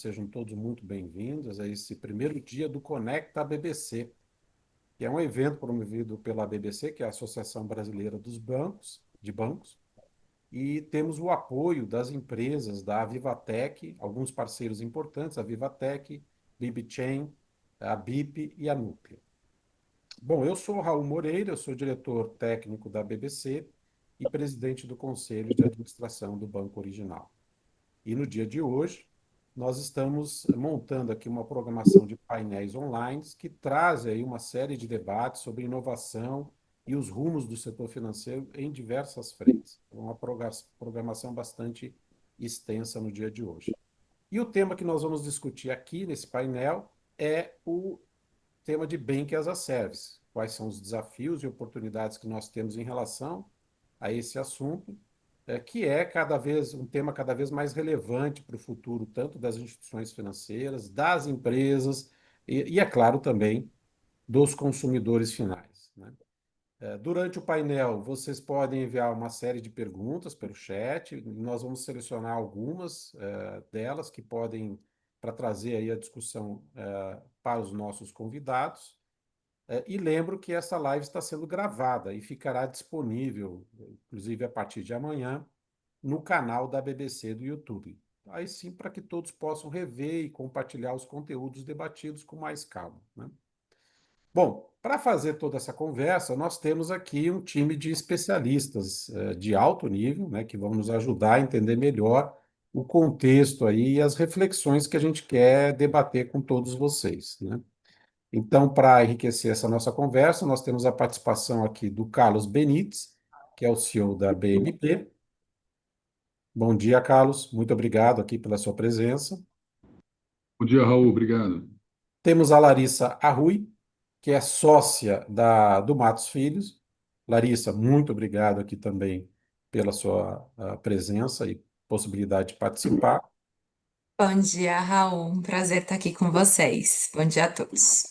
sejam todos muito bem-vindos a esse primeiro dia do Conecta BBC, que é um evento promovido pela BBC, que é a Associação Brasileira dos Bancos, de Bancos, e temos o apoio das empresas da Vivatech, alguns parceiros importantes, a Vivatech, BibChain, a BIP e a Núcleo. Bom, eu sou Raul Moreira, eu sou diretor técnico da BBC e presidente do Conselho de Administração do Banco Original. E no dia de hoje, nós estamos montando aqui uma programação de painéis online que traz aí uma série de debates sobre inovação e os rumos do setor financeiro em diversas frentes. É uma programação bastante extensa no dia de hoje. E o tema que nós vamos discutir aqui nesse painel é o tema de Bank as a Service. Quais são os desafios e oportunidades que nós temos em relação a esse assunto, que é cada vez um tema cada vez mais relevante para o futuro, tanto das instituições financeiras, das empresas e é claro, também dos consumidores finais, né? Durante o painel, vocês podem enviar uma série de perguntas pelo chat, e nós vamos selecionar algumas delas que podem, para trazer aí a discussão para os nossos convidados. E lembro que essa live está sendo gravada e ficará disponível, inclusive a partir de amanhã, no canal da BBC do YouTube. Aí sim, para que todos possam rever e compartilhar os conteúdos debatidos com mais calma, né? Bom, para fazer toda essa conversa, nós temos aqui um time de especialistas de alto nível, né, que vão nos ajudar a entender melhor o contexto aí e as reflexões que a gente quer debater com todos vocês, né? Então, para enriquecer essa nossa conversa, nós temos a participação aqui do Carlos Benites, que é o CEO da BMP. Bom dia, Carlos. Muito obrigado aqui pela sua presença. Bom dia, Raul. Obrigado. Temos a Larissa Arrui, que é sócia do Matos Filhos. Larissa, muito obrigado aqui também pela sua presença e possibilidade de participar. Bom dia, Raul. Um prazer estar aqui com vocês. Bom dia a todos.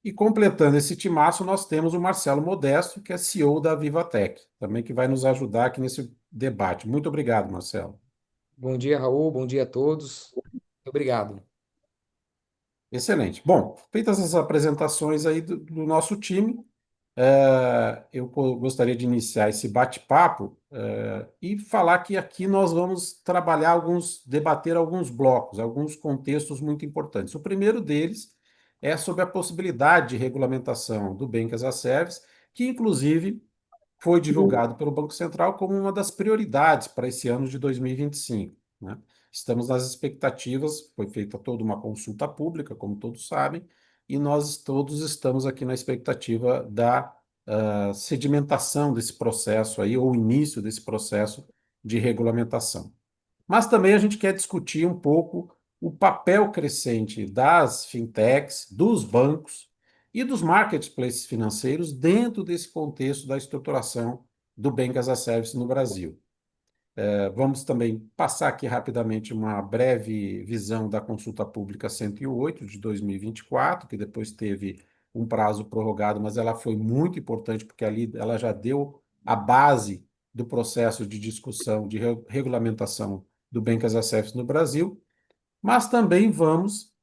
E completando esse timaço, nós temos o Marcelo Modesto, que é CEO da Vivatech, também que vai nos ajudar aqui nesse debate. Muito obrigado, Marcelo. Bom dia, Raul. Bom dia a todos. Muito obrigado. Excelente. Bom, feitas as apresentações aí do nosso time, eu gostaria de iniciar esse bate-papo e falar que aqui nós vamos debater alguns blocos, alguns contextos muito importantes. O primeiro deles é sobre a possibilidade de regulamentação do Bank as a Service, que inclusive foi divulgado pelo Banco Central como uma das prioridades para esse ano de 2025, né? Estamos nas expectativas, foi feita toda uma consulta pública, como todos sabem, e nós todos estamos aqui na expectativa da sedimentação desse processo aí, ou início desse processo de regulamentação. Mas também a gente quer discutir um pouco o papel crescente das fintechs, dos bancos e dos marketplaces financeiros dentro desse contexto da estruturação do Bank as a Service no Brasil. Vamos também passar aqui rapidamente uma breve visão da consulta pública 108 de 2024, que depois teve um prazo prorrogado, mas ela foi muito importante porque ali ela já deu a base do processo de discussão de regulamentação do Bank as a Service no Brasil, mas também vamos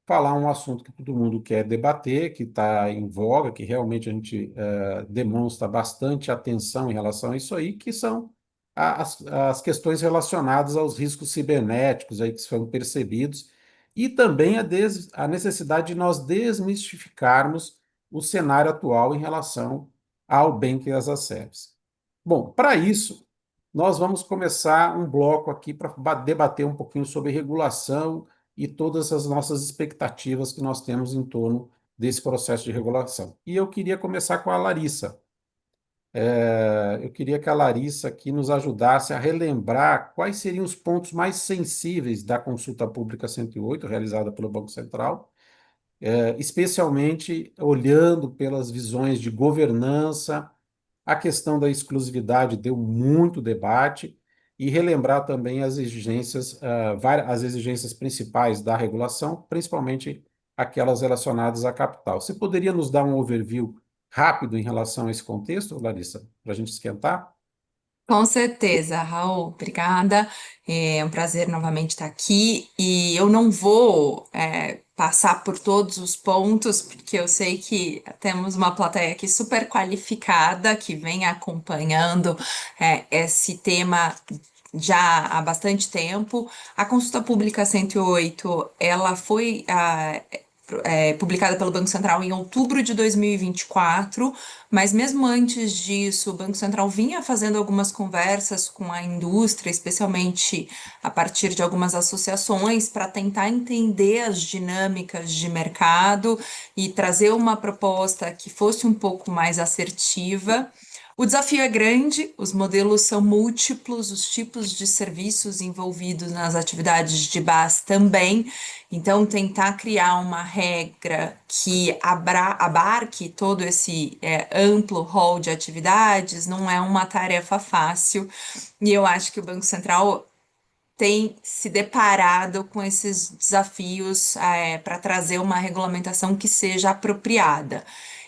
falar um assunto que todo mundo quer debater, que está em voga, que realmente a gente demonstra bastante atenção em relação a isso aí, que são as questões relacionadas aos riscos cibernéticos aí que foram percebidos e também a necessidade de nós desmistificarmos o cenário atual em relação ao Banking as a Service. Bom, para isso, nós vamos começar um bloco aqui para debater um pouquinho sobre regulação e todas as nossas expectativas que nós temos em torno desse processo de regulação. E eu queria começar com a Larissa. Eu queria que a Larissa aqui nos ajudasse a relembrar quais seriam os pontos mais sensíveis da consulta pública 108, realizada pelo Banco Central, especialmente olhando pelas visões de governança. A questão da exclusividade deu muito debate e relembrar também as exigências principais da regulação, principalmente aquelas relacionadas à capital. Você poderia nos dar um overview rápido em relação a esse contexto, Larissa, para a gente esquentar? Com certeza, Raul, obrigada. É um prazer novamente estar aqui e eu não vou passar por todos os pontos, porque eu sei que temos uma plateia aqui super qualificada que vem acompanhando esse tema já há bastante tempo. A consulta pública 108, ela foi publicada pelo Banco Central em outubro de 2024. Mas mesmo antes disso, o Banco Central vinha fazendo algumas conversas com a indústria, especialmente a partir de algumas associações, para tentar entender as dinâmicas de mercado e trazer uma proposta que fosse um pouco mais assertiva. O desafio é grande, os modelos são múltiplos, os tipos de serviços envolvidos nas atividades de base também. Então, tentar criar uma regra que abarque todo esse amplo rol de atividades não é uma tarefa fácil, e eu acho que o Banco Central tem se deparado com esses desafios para trazer uma regulamentação que seja apropriada.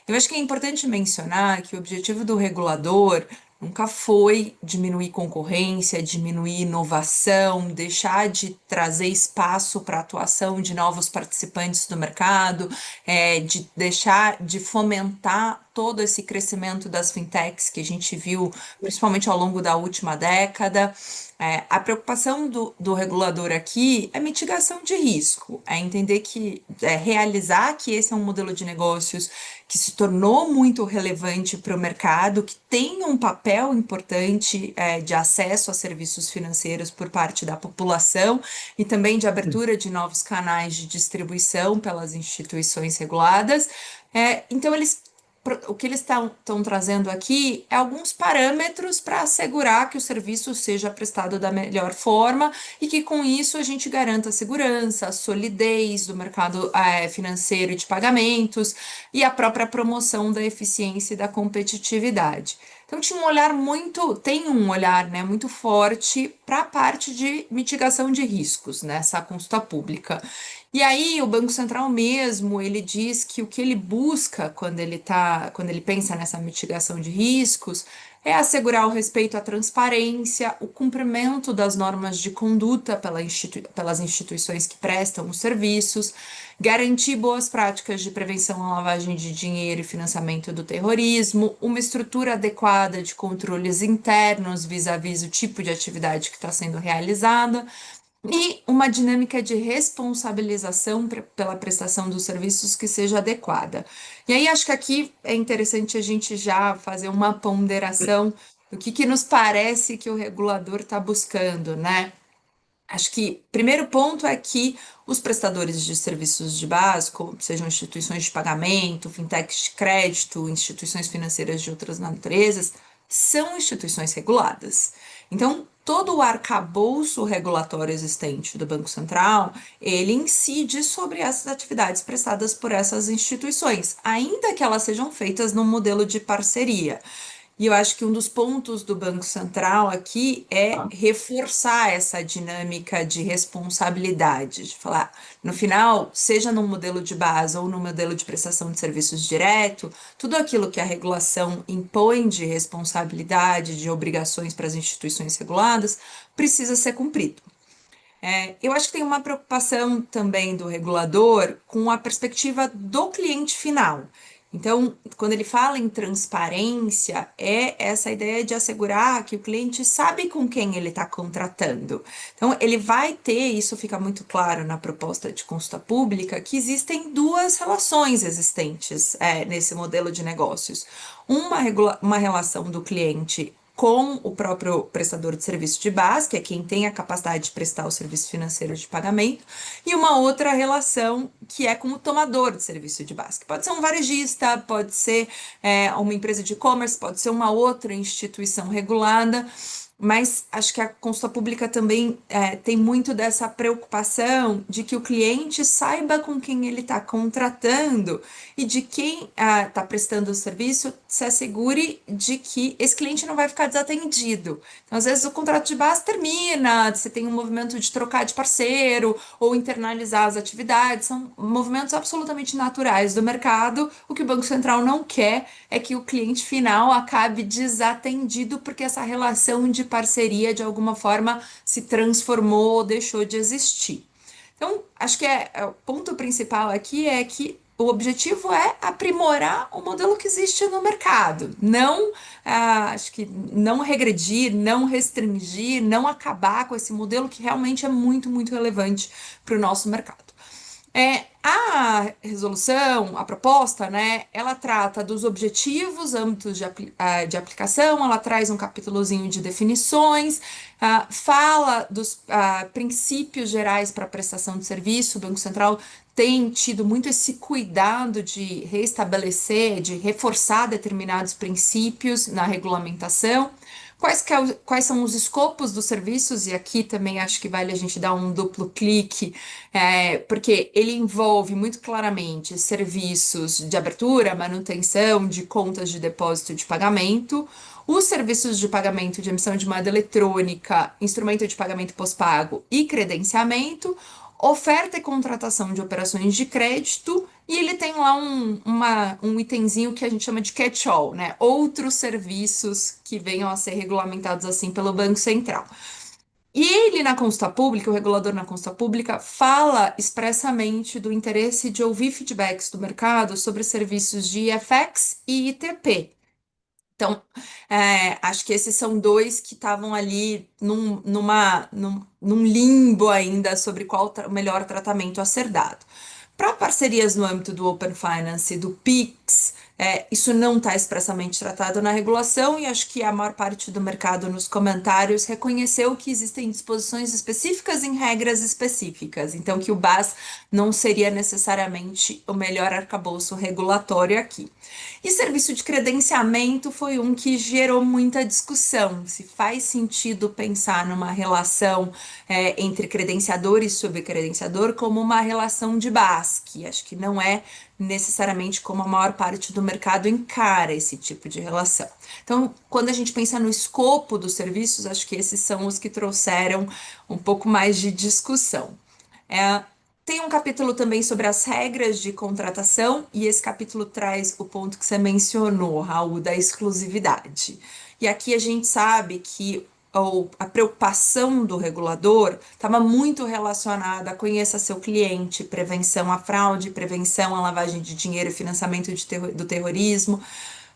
Eu acho que é importante mencionar que o objetivo do regulador nunca foi diminuir concorrência, diminuir inovação, deixar de trazer espaço para a atuação de novos participantes do mercado, de deixar de fomentar todo esse crescimento das fintechs que a gente viu, principalmente ao longo da última década. A preocupação do regulador aqui é mitigação de risco, é entender que, realizar que esse é um modelo de negócios que se tornou muito relevante para o mercado, que tem um papel importante, de acesso a serviços financeiros por parte da população e também de abertura de novos canais de distribuição pelas instituições reguladas. Então, o que eles estão trazendo aqui é alguns parâmetros para assegurar que o serviço seja prestado da melhor forma e que com isso a gente garanta a segurança, a solidez do mercado financeiro e de pagamentos e a própria promoção da eficiência e da competitividade. Então tem um olhar, né, muito forte para a parte de mitigação de riscos nessa consulta pública. E aí o Banco Central mesmo, ele diz que o que ele busca quando ele pensa nessa mitigação de riscos, é assegurar o respeito à transparência, o cumprimento das normas de conduta pelas instituições que prestam os serviços, garantir boas práticas de prevenção à lavagem de dinheiro e financiamento do terrorismo, uma estrutura adequada de controles internos vis-à-vis o tipo de atividade que está sendo realizada, e uma dinâmica de responsabilização pela prestação dos serviços que seja adequada. E aí acho que aqui é interessante a gente já fazer uma ponderação do que nos parece que o regulador está buscando, né? Acho que primeiro ponto é que os prestadores de serviços de base, sejam instituições de pagamento, fintechs de crédito, instituições financeiras de outras naturezas, são instituições reguladas. Então, todo o arcabouço regulatório existente do Banco Central, ele incide sobre essas atividades prestadas por essas instituições, ainda que elas sejam feitas num modelo de parceria. E eu acho que um dos pontos do Banco Central aqui é reforçar essa dinâmica de responsabilidade, de falar, no final, seja no modelo de base ou no modelo de prestação de serviços direto, tudo aquilo que a regulação impõe de responsabilidade, de obrigações para as instituições reguladas, precisa ser cumprido. Eu acho que tem uma preocupação também do regulador com a perspectiva do cliente final. Então, quando ele fala em transparência, é essa ideia de assegurar que o cliente sabe com quem ele está contratando. Então, ele vai ter, isso fica muito claro na proposta de consulta pública, que existem duas relações existentes, nesse modelo de negócios. Uma relação do cliente com o próprio prestador de serviço de base, que é quem tem a capacidade de prestar o serviço financeiro de pagamento, e uma outra relação que é com o tomador de serviço de base, que pode ser um varejista, pode ser uma empresa de e-commerce, pode ser uma outra instituição regulada. mas acho que a consulta pública também tem muito dessa preocupação de que o cliente saiba com quem ele está contratando e de quem está prestando o serviço se assegure de que esse cliente não vai ficar desatendido. Então, às vezes, o contrato de base termina, você tem um movimento de trocar de parceiro ou internalizar as atividades, são movimentos absolutamente naturais do mercado. O que o Banco Central não quer é que o cliente final acabe desatendido porque essa relação de parceria de alguma forma se transformou ou deixou de existir. Então, acho que o ponto principal aqui é que o objetivo é aprimorar o modelo que existe no mercado, não, acho que não regredir, não restringir, não acabar com esse modelo que realmente é muito, muito relevante para o nosso mercado. A resolução, a proposta, né, ela trata dos objetivos, âmbitos de aplicação, ela traz um capítulozinho de definições, fala dos princípios gerais para a prestação de serviço. O Banco Central tem tido muito esse cuidado de reestabelecer, de reforçar determinados princípios na regulamentação. Quais são os escopos dos serviços? E aqui também acho que vale a gente dar um duplo clique, porque ele envolve muito claramente serviços de abertura, manutenção de contas de depósito de pagamento, os serviços de pagamento de emissão de moeda eletrônica, instrumento de pagamento pós-pago e credenciamento, oferta e contratação de operações de crédito, e ele tem lá um itemzinho que a gente chama de catch-all, né? Outros serviços que venham a ser regulamentados assim pelo Banco Central. E ele na consulta pública, o regulador na consulta pública, fala expressamente do interesse de ouvir feedbacks do mercado sobre serviços de FX e ITP. Então, acho que esses são dois que estavam ali num limbo ainda sobre qual o melhor tratamento a ser dado. Para parcerias no âmbito do Open Finance e do PIX, isso não está expressamente tratado na regulação, e acho que a maior parte do mercado nos comentários reconheceu que existem disposições específicas em regras específicas, então que o BAS não seria necessariamente o melhor arcabouço regulatório aqui. E serviço de credenciamento foi um que gerou muita discussão, se faz sentido pensar numa relação entre credenciador e subcredenciador como uma relação de BAS, que acho que não é necessariamente como a maior parte do mercado encara esse tipo de relação. Então, quando a gente pensa no escopo dos serviços, acho que esses são os que trouxeram um pouco mais de discussão. Tem um capítulo também sobre as regras de contratação, e esse capítulo traz o ponto que você mencionou, Raul, da exclusividade. E aqui a gente sabe que a preocupação do regulador estava muito relacionada a conheça seu cliente, prevenção à fraude, prevenção à lavagem de dinheiro e financiamento do terrorismo,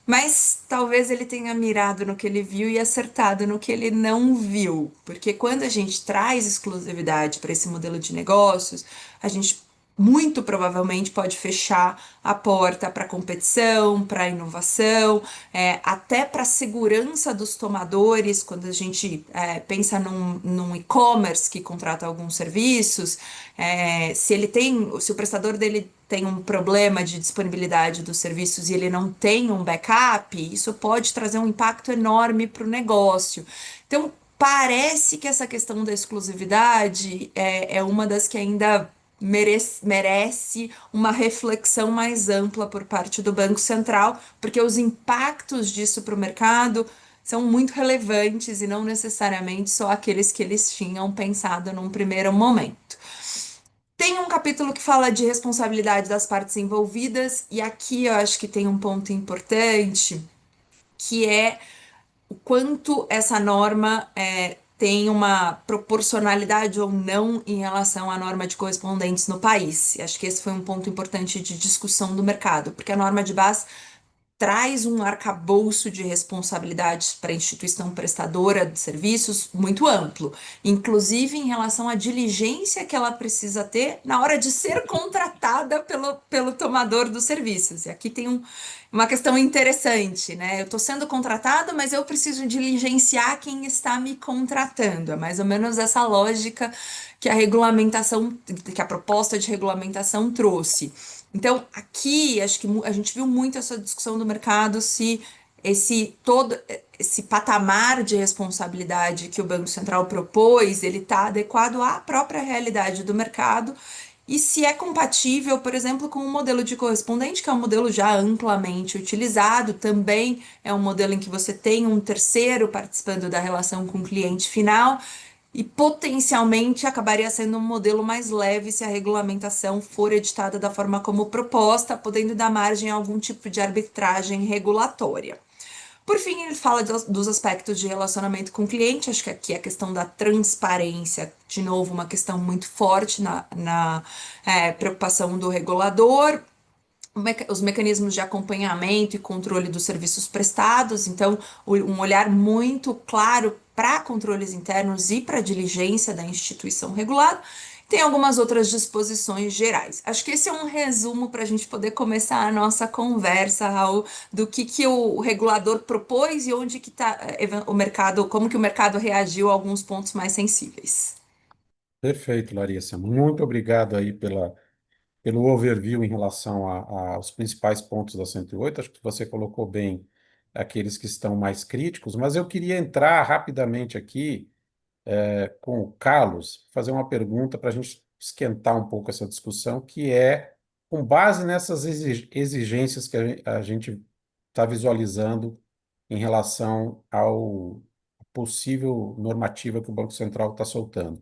mas talvez ele tenha mirado no que ele viu e acertado no que ele não viu, porque quando a gente traz exclusividade para esse modelo de negócios, a gente muito provavelmente pode fechar a porta para competição, para inovação, até para a segurança dos tomadores. Quando a gente pensa num e-commerce que contrata alguns serviços, se o prestador dele tem um problema de disponibilidade dos serviços e ele não tem um backup, isso pode trazer um impacto enorme para o negócio. Então, parece que essa questão da exclusividade é uma das que ainda merece uma reflexão mais ampla por parte do Banco Central, porque os impactos disso para o mercado são muito relevantes e não necessariamente só aqueles que eles tinham pensado num primeiro momento. Tem um capítulo que fala de responsabilidade das partes envolvidas, e aqui eu acho que tem um ponto importante, que é o quanto essa norma tem uma proporcionalidade ou não em relação à norma de correspondentes no país. E acho que esse foi um ponto importante de discussão do mercado, porque a norma de base traz um arcabouço de responsabilidades para a instituição prestadora de serviços muito amplo, inclusive em relação à diligência que ela precisa ter na hora de ser contratada pelo tomador dos serviços. E aqui tem uma questão interessante, né? Eu estou sendo contratado, mas eu preciso diligenciar quem está me contratando. É mais ou menos essa lógica que que a proposta de regulamentação trouxe. Então, aqui, acho que a gente viu muito essa discussão do mercado se esse patamar de responsabilidade que o Banco Central propôs, ele está adequado à própria realidade do mercado e se é compatível, por exemplo, com o modelo de correspondente, que é um modelo já amplamente utilizado, também é um modelo em que você tem um terceiro participando da relação com o cliente final. E potencialmente acabaria sendo um modelo mais leve se a regulamentação for editada da forma como proposta, podendo dar margem a algum tipo de arbitragem regulatória. Por fim, ele fala dos aspectos de relacionamento com o cliente. Acho que aqui a questão da transparência, de novo, uma questão muito forte na preocupação do regulador. Os mecanismos de acompanhamento e controle dos serviços prestados, então, um olhar muito claro para controles internos e para diligência da instituição regulada. Tem algumas outras disposições gerais. Acho que esse é um resumo para a gente poder começar a nossa conversa, Raul, do que o regulador propôs e onde que está o mercado, como que o mercado reagiu a alguns pontos mais sensíveis. Perfeito, Larissa. Muito obrigado aí pelo overview em relação aos principais pontos da 108. Acho que você colocou bem aqueles que estão mais críticos, mas eu queria entrar rapidamente aqui com o Carlos, fazer uma pergunta para a gente esquentar um pouco essa discussão, que é com base nessas exigências que a gente está visualizando em relação ao possível normativa que o Banco Central está soltando.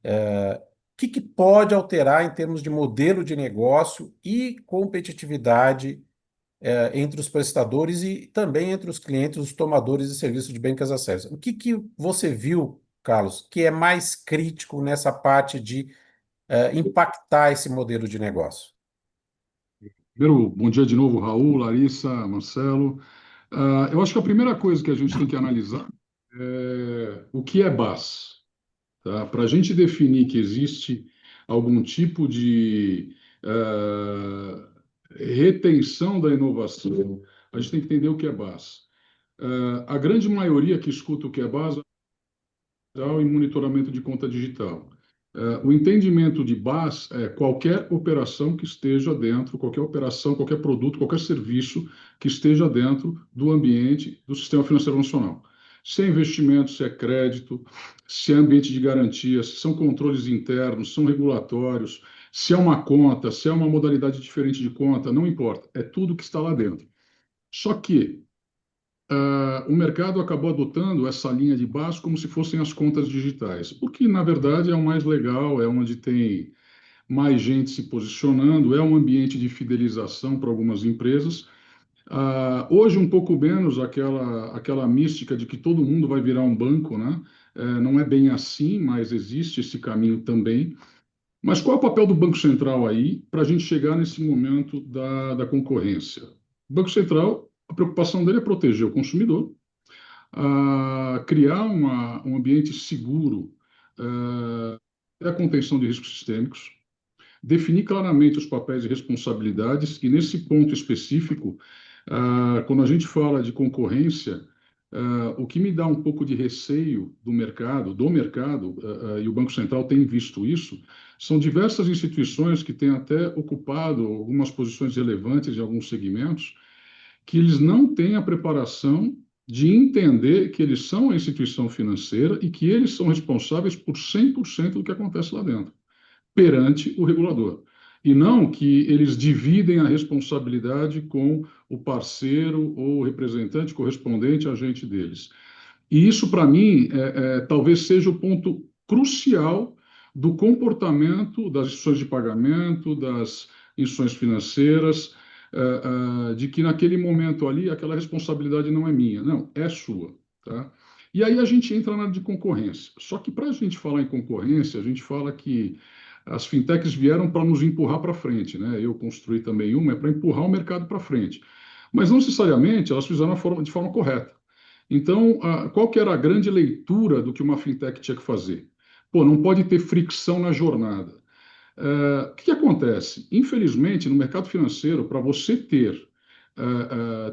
O que pode alterar em termos de modelo de negócio e competitividade entre os prestadores e também entre os clientes, os tomadores de serviços de Banking as a Service? O que você viu, Carlos, que é mais crítico nessa parte de impactar esse modelo de negócio? Primeiro, bom dia de novo, Raul, Larissa, Marcelo. Eu acho que a primeira coisa que a gente tem que analisar é o que é BaaS. Tá? Para a gente definir que existe algum tipo de retenção da inovação, a gente tem que entender o que é BaaS. A grande maioria que escuta o que é BaaS e monitoramento de conta digital. O entendimento de BaaS é qualquer operação que esteja dentro, qualquer operação, qualquer produto, qualquer serviço que esteja dentro do ambiente do Sistema Financeiro Nacional. Se é investimento, se é crédito, se é ambiente de garantia, se são controles internos, são regulatórios, se é uma conta, se é uma modalidade diferente de conta, não importa, é tudo que está lá dentro. Só que o mercado acabou adotando essa linha de base como se fossem as contas digitais, o que, na verdade, é o mais legal, é onde tem mais gente se posicionando, é um ambiente de fidelização para algumas empresas. Hoje, um pouco menos aquela mística de que todo mundo vai virar um banco, né? Não é bem assim, mas existe esse caminho também. Mas qual é o papel do Banco Central aí para a gente chegar nesse momento da concorrência? O Banco Central, a preocupação dele é proteger o consumidor, criar um ambiente seguro a contenção de riscos sistêmicos, definir claramente os papéis e responsabilidades, e nesse ponto específico, quando a gente fala de concorrência, o que me dá um pouco de receio do mercado, e o Banco Central tem visto isso, são diversas instituições que têm até ocupado algumas posições relevantes em alguns segmentos, que eles não têm a preparação de entender que eles são a instituição financeira e que eles são responsáveis por 100% do que acontece lá dentro, perante o regulador. E não que eles dividem a responsabilidade com o parceiro ou o representante correspondente agente deles. E isso, para mim, talvez seja o ponto crucial do comportamento das instituições de pagamento, das instituições financeiras, de que naquele momento ali aquela responsabilidade não é minha, não, é sua. Tá? E aí a gente entra na área de concorrência. Só que para a gente falar em concorrência, a gente fala que as fintechs vieram para nos empurrar para frente, né? Eu construí também uma, é para empurrar o mercado para frente. Mas não necessariamente elas fizeram de forma correta. Então, qual que era a grande leitura do que uma fintech tinha que fazer? Pô, não pode ter fricção na jornada. O que acontece? Infelizmente, no mercado financeiro, para você ter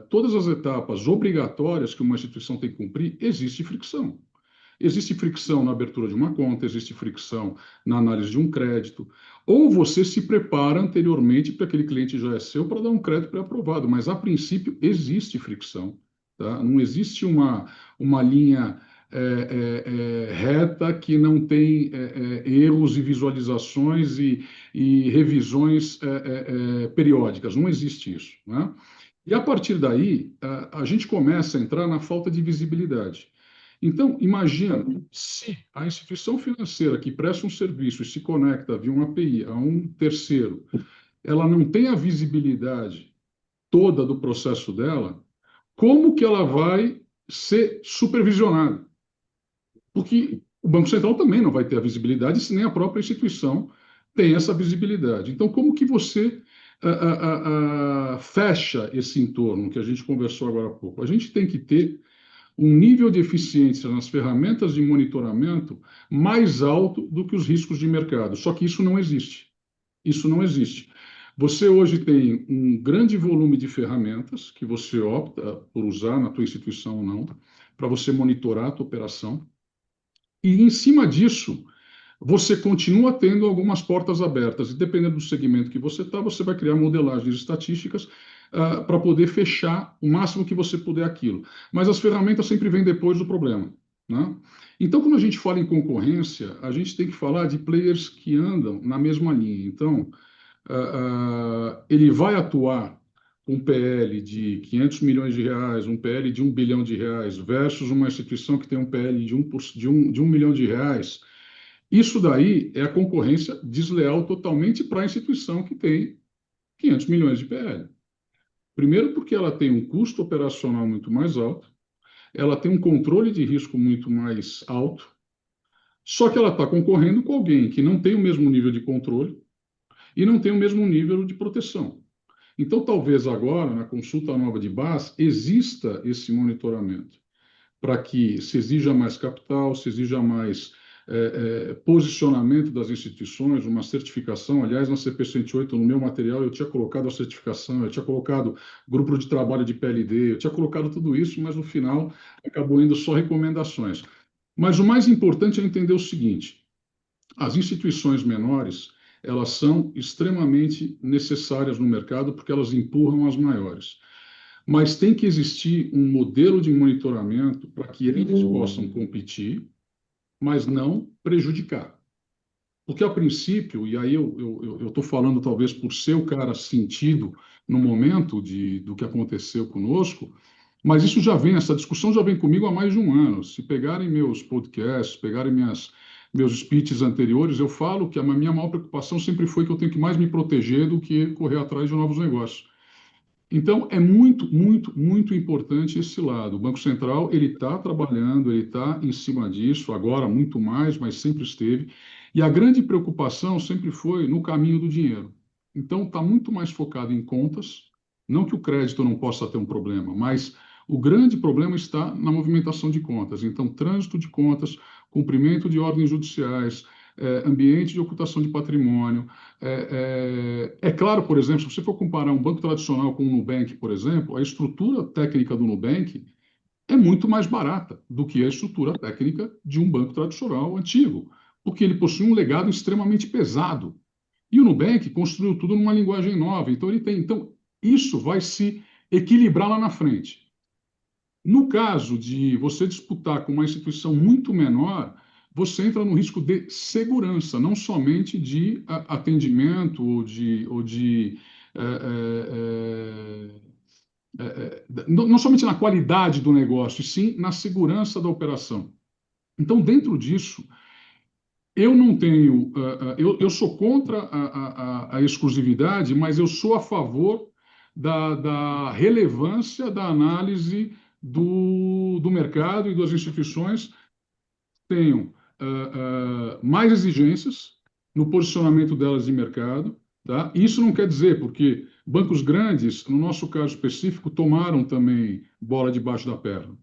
todas as etapas obrigatórias que uma instituição tem que cumprir, existe fricção. Existe fricção na abertura de uma conta, existe fricção na análise de um crédito, ou você se prepara anteriormente para aquele cliente já é seu para dar um crédito pré-aprovado, mas a princípio existe fricção. tá? Não existe uma linha reta que não tem erros e visualizações e revisões periódicas. Não existe isso, né? E a partir daí, a gente começa a entrar na falta de visibilidade. Então, imagina se a instituição financeira que presta um serviço e se conecta via uma API a um terceiro, ela não tem a visibilidade toda do processo dela, como que ela vai ser supervisionada? Porque o Banco Central também não vai ter a visibilidade se nem a própria instituição tem essa visibilidade. Então, como que você fecha esse entorno que a gente conversou agora há pouco? A gente tem que ter um nível de eficiência nas ferramentas de monitoramento mais alto do que os riscos de mercado. Só que isso não existe. Isso não existe. Você hoje tem um grande volume de ferramentas que você opta por usar na tua instituição ou não, para você monitorar a tua operação. E em cima disso, você continua tendo algumas portas abertas. E dependendo do segmento que você está, você vai criar modelagens estatísticas para poder fechar o máximo que você puder aquilo. Mas as ferramentas sempre vêm depois do problema, né? Então, quando a gente fala em concorrência, a gente tem que falar de players que andam na mesma linha. Então, ele vai atuar com um PL de 500 milhões de reais, um PL de 1 bilhão de reais, versus uma instituição que tem um PL de 1 milhão de reais. Isso daí é a concorrência desleal totalmente para a instituição que tem 500 milhões de PL. Primeiro, porque ela tem um custo operacional muito mais alto, ela tem um controle de risco muito mais alto, só que ela está concorrendo com alguém que não tem o mesmo nível de controle e não tem o mesmo nível de proteção. Então, talvez agora, na consulta nova de BAS, exista esse monitoramento para que se exija mais capital, se exija mais posicionamento das instituições, uma certificação. Aliás, na CP108, no meu material, eu tinha colocado a certificação, eu tinha colocado grupo de trabalho de PLD, eu tinha colocado tudo isso, mas no final acabou indo só recomendações. Mas o mais importante é entender o seguinte: as instituições menores, elas são extremamente necessárias no mercado porque elas empurram as maiores. Mas tem que existir um modelo de monitoramento para que eles possam competir, mas não prejudicar. Porque, a princípio, e aí eu estou falando talvez por ser o cara sentido no momento do que aconteceu conosco, mas isso já vem, essa discussão já vem comigo há mais de um ano. Se pegarem meus podcasts, pegarem meus speeches anteriores, eu falo que a minha maior preocupação sempre foi que eu tenho que mais me proteger do que correr atrás de novos negócios. Então, é muito, muito, muito importante esse lado. O Banco Central, ele está trabalhando, ele está em cima disso, agora muito mais, mas sempre esteve. E a grande preocupação sempre foi no caminho do dinheiro. Então, está muito mais focado em contas, não que o crédito não possa ter um problema, mas o grande problema está na movimentação de contas. Então, trânsito de contas, cumprimento de ordens judiciais, ambiente de ocultação de patrimônio. É claro, por exemplo, se você for comparar um banco tradicional com o Nubank, por exemplo, a estrutura técnica do Nubank é muito mais barata do que a estrutura técnica de um banco tradicional antigo, porque ele possui um legado extremamente pesado. E o Nubank construiu tudo numa linguagem nova, então então isso vai se equilibrar lá na frente. No caso de você disputar com uma instituição muito menor, você entra no risco de segurança, não somente de atendimento ou de não somente na qualidade do negócio, e sim na segurança da operação. Então, dentro disso, eu não tenho, eu sou contra a exclusividade, mas eu sou a favor da relevância da análise do mercado e das instituições tenham mais exigências no posicionamento delas de mercado, tá? Isso não quer dizer, porque bancos grandes, no nosso caso específico, tomaram também bola debaixo da perna.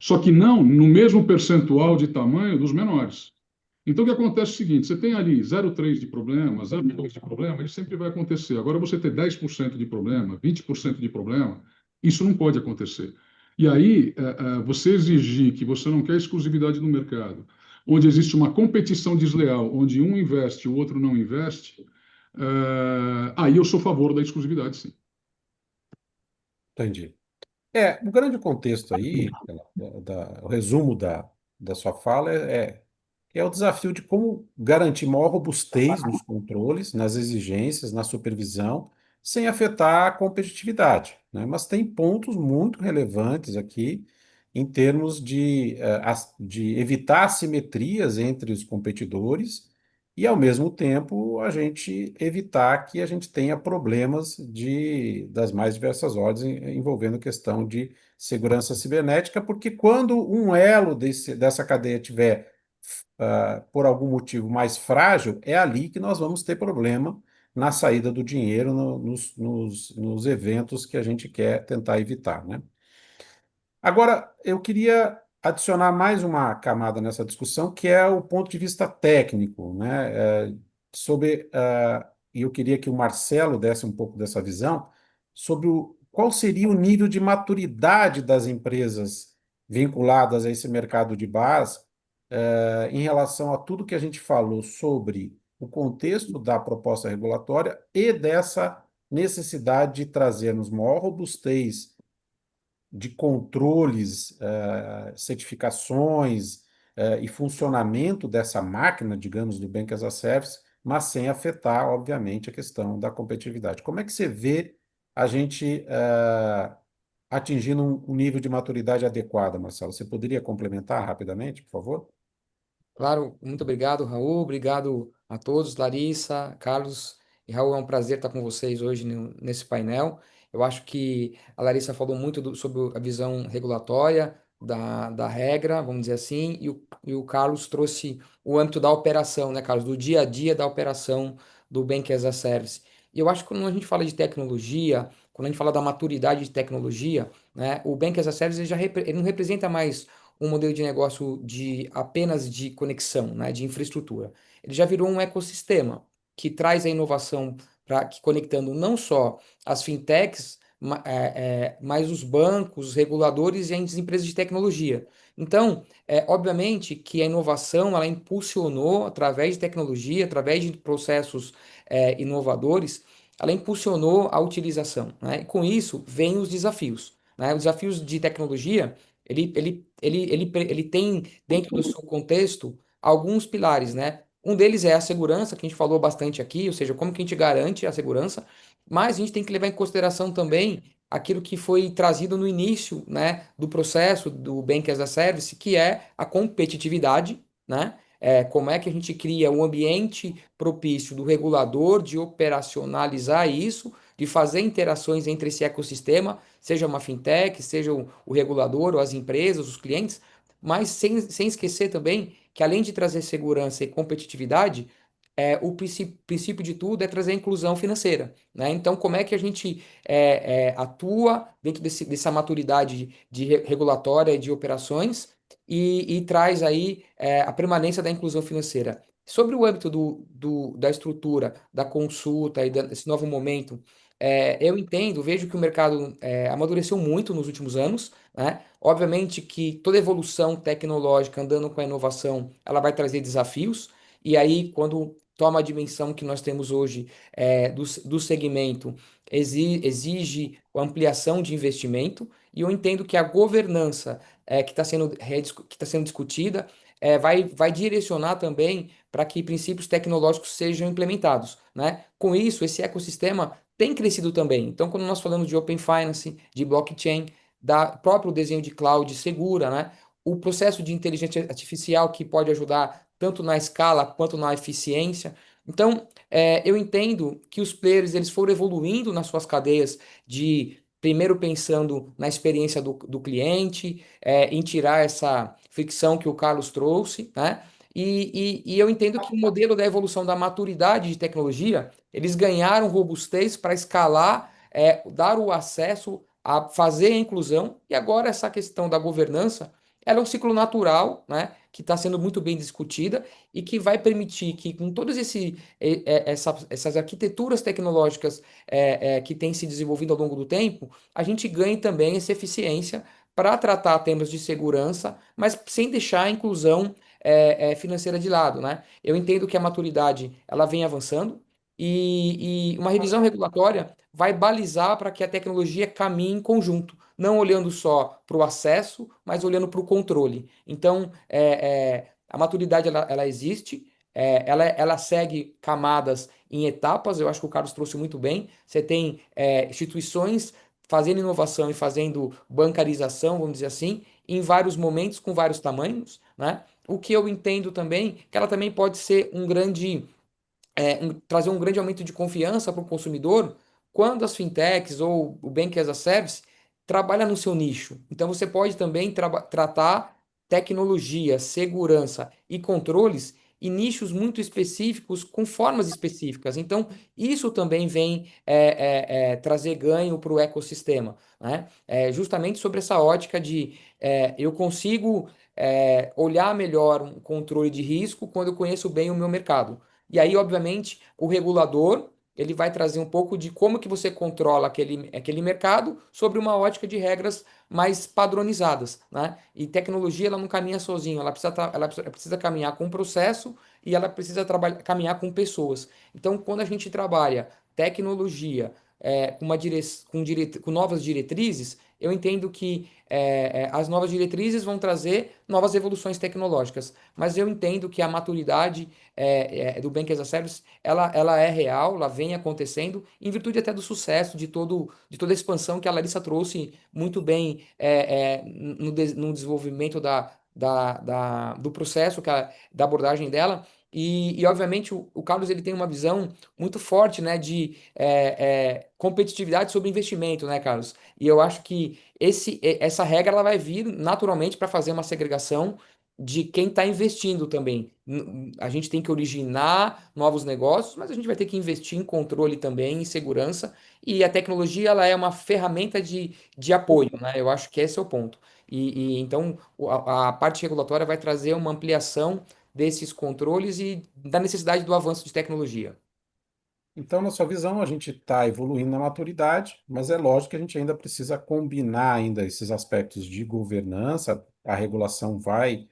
Só que não no mesmo percentual de tamanho dos menores. Então, o que acontece é o seguinte: você tem ali 0,3 de problema, 0,2 de problema, isso sempre vai acontecer. Agora, você ter 10% de problema, 20% de problema, isso não pode acontecer. E aí, você exigir que você não quer exclusividade no mercado, onde existe uma competição desleal, onde um investe e o outro não investe, aí eu sou a favor da exclusividade, sim. Entendi. O grande contexto aí, o resumo da sua fala é o desafio de como garantir maior robustez nos controles, nas exigências, na supervisão, sem afetar a competitividade, né? Mas tem pontos muito relevantes aqui em termos de evitar assimetrias entre os competidores e, ao mesmo tempo, a gente evitar que a gente tenha problemas das mais diversas ordens envolvendo questão de segurança cibernética, porque quando um elo dessa cadeia tiver, por algum motivo, mais frágil, é ali que nós vamos ter problema na saída do dinheiro nos eventos que a gente quer tentar evitar, né? Agora, eu queria adicionar mais uma camada nessa discussão, que é o ponto de vista técnico, né? E eu queria que o Marcelo desse um pouco dessa visão sobre qual seria o nível de maturidade das empresas vinculadas a esse mercado de base, em relação a tudo que a gente falou sobre o contexto da proposta regulatória e dessa necessidade de trazermos maior robustez de controles, certificações, e funcionamento dessa máquina, digamos, do Bank as a Service, mas sem afetar, obviamente, a questão da competitividade. Como é que você vê a gente atingindo um nível de maturidade adequado, Marcelo? Você poderia complementar rapidamente, por favor? Claro, muito obrigado, Raul. Obrigado a todos, Larissa, Carlos e Raul. É um prazer estar com vocês hoje nesse painel. Eu acho que a Larissa falou muito sobre a visão regulatória da regra, vamos dizer assim, e o Carlos trouxe o âmbito da operação, né, Carlos, do dia a dia da operação do Bank as a Service. E eu acho que quando a gente fala de tecnologia, quando a gente fala da maturidade de tecnologia, né, o Bank as a Service ele não representa mais um modelo de negócio de apenas de conexão, né, de infraestrutura. Ele já virou um ecossistema que traz a inovação para conectando não só as fintechs, mas os bancos, os reguladores e as empresas de tecnologia. Então, obviamente que a inovação ela impulsionou através de tecnologia, através de processos inovadores, ela impulsionou a utilização, né? E com isso vem os desafios, né? Os desafios de tecnologia ele tem dentro do seu contexto alguns pilares, né? Um deles é a segurança, que a gente falou bastante aqui, ou seja, como que a gente garante a segurança, mas a gente tem que levar em consideração também aquilo que foi trazido no início, né, do processo do Bank as a Service, que é a competitividade, né? Como é que a gente cria um ambiente propício do regulador de operacionalizar isso, de fazer interações entre esse ecossistema, seja uma fintech, seja o regulador ou as empresas, os clientes, mas sem esquecer também que além de trazer segurança e competitividade, o princípio de tudo é trazer inclusão financeira, né? Então, como é que a gente atua dentro dessa maturidade regulatória e de operações e traz aí a permanência da inclusão financeira? Sobre o âmbito da estrutura, da consulta e desse novo momento, eu entendo, vejo que o mercado amadureceu muito nos últimos anos, né? Obviamente que toda evolução tecnológica andando com a inovação, ela vai trazer desafios, e aí quando toma a dimensão que nós temos hoje do segmento, exige ampliação de investimento, e eu entendo que a governança que está sendo discutida vai direcionar também para que princípios tecnológicos sejam implementados, né? Com isso, esse ecossistema tem crescido também. Então, quando nós falamos de Open Finance, de blockchain, da próprio desenho de cloud segura, né? O processo de inteligência artificial que pode ajudar tanto na escala quanto na eficiência. Então, eu entendo que os players eles foram evoluindo nas suas cadeias de primeiro pensando na experiência do cliente, em tirar essa fricção que o Carlos trouxe, né? E eu entendo que o modelo da evolução da maturidade de tecnologia, eles ganharam robustez para escalar, dar o acesso a fazer a inclusão, e agora essa questão da governança, ela é um ciclo natural, né, que está sendo muito bem discutida e que vai permitir que com todas essas arquiteturas tecnológicas que têm se desenvolvido ao longo do tempo, a gente ganhe também essa eficiência para tratar temas de segurança, mas sem deixar a inclusão financeira de lado, né? Eu entendo que a maturidade ela vem avançando e uma revisão regulatória vai balizar para que a tecnologia caminhe em conjunto, não olhando só para o acesso, mas olhando para o controle. Então, a maturidade ela existe, ela segue camadas em etapas, eu acho que o Carlos trouxe muito bem. Você tem instituições fazendo inovação e fazendo bancarização, vamos dizer assim, em vários momentos, com vários tamanhos, né? O que eu entendo também, que ela também pode ser trazer um grande aumento de confiança para o consumidor quando as fintechs ou o Bank as a Service trabalha no seu nicho. Então você pode também tratar tecnologia, segurança e controles em nichos muito específicos, com formas específicas. Então, isso também vem trazer ganho para o ecossistema, né? Justamente sobre essa ótica de eu consigo olhar melhor um controle de risco quando eu conheço bem o meu mercado. E aí, obviamente, o regulador ele vai trazer um pouco de como que você controla aquele mercado sobre uma ótica de regras mais padronizadas, né? E tecnologia ela não caminha sozinha, ela precisa caminhar com um processo e ela precisa caminhar com pessoas. Então, quando a gente trabalha tecnologia com novas diretrizes, eu entendo que as novas diretrizes vão trazer novas evoluções tecnológicas, mas eu entendo que a maturidade do Bank as a Service, ela é real, ela vem acontecendo, em virtude até do sucesso de toda a expansão que a Larissa trouxe muito bem no desenvolvimento do processo, da abordagem dela. Obviamente, o Carlos ele tem uma visão muito forte, né, de competitividade sobre investimento, né, Carlos? E eu acho que essa regra ela vai vir naturalmente para fazer uma segregação de quem está investindo também. A gente tem que originar novos negócios, mas a gente vai ter que investir em controle também, em segurança, e a tecnologia ela é uma ferramenta de apoio, né? Eu acho que esse é o ponto. Então a parte regulatória vai trazer uma ampliação desses controles e da necessidade do avanço de tecnologia. Então, na sua visão, a gente está evoluindo na maturidade, mas é lógico que a gente ainda precisa combinar ainda esses aspectos de governança. A regulação vai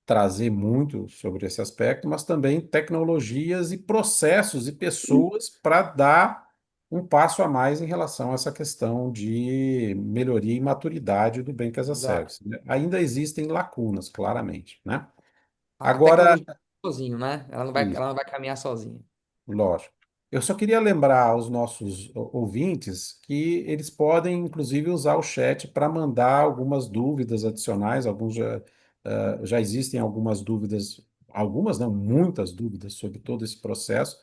trazer muito sobre esse aspecto, mas também tecnologias e processos e pessoas para dar um passo a mais em relação a essa questão de melhoria e maturidade do Bank as a Exato. Service, né? Ainda existem lacunas, claramente, né? A Agora, tecnologia sozinho, né? isso. Ela não vai caminhar sozinha. Lógico. Eu só queria lembrar aos nossos ouvintes que eles podem, inclusive, usar o chat para mandar algumas dúvidas adicionais. Já existem algumas dúvidas, algumas não, muitas dúvidas sobre todo esse processo,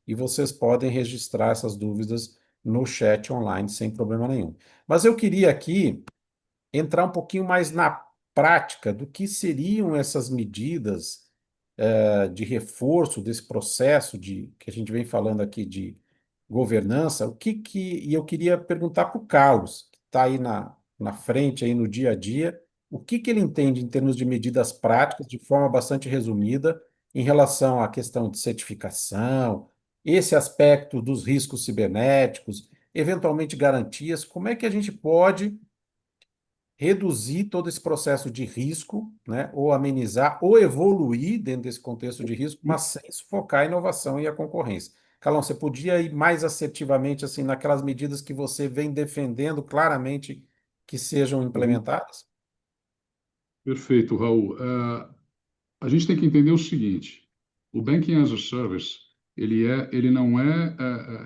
e vocês podem registrar essas dúvidas no chat online sem problema nenhum. Mas eu queria aqui entrar um pouquinho mais na prática do que seriam essas medidas de reforço desse processo que a gente vem falando aqui de governança, e eu queria perguntar para o Carlos, que está aí na frente, aí no dia a dia, o que ele entende em termos de medidas práticas, de forma bastante resumida, em relação à questão de certificação, esse aspecto dos riscos cibernéticos, eventualmente garantias, como é que a gente pode reduzir todo esse processo de risco, né, ou amenizar, ou evoluir dentro desse contexto de risco, mas sem sufocar a inovação e a concorrência. Carlão, você podia ir mais assertivamente assim naquelas medidas que você vem defendendo claramente que sejam Uhum. implementadas? Perfeito, Raul. A gente tem que entender o seguinte: o Banking as a Service, ele não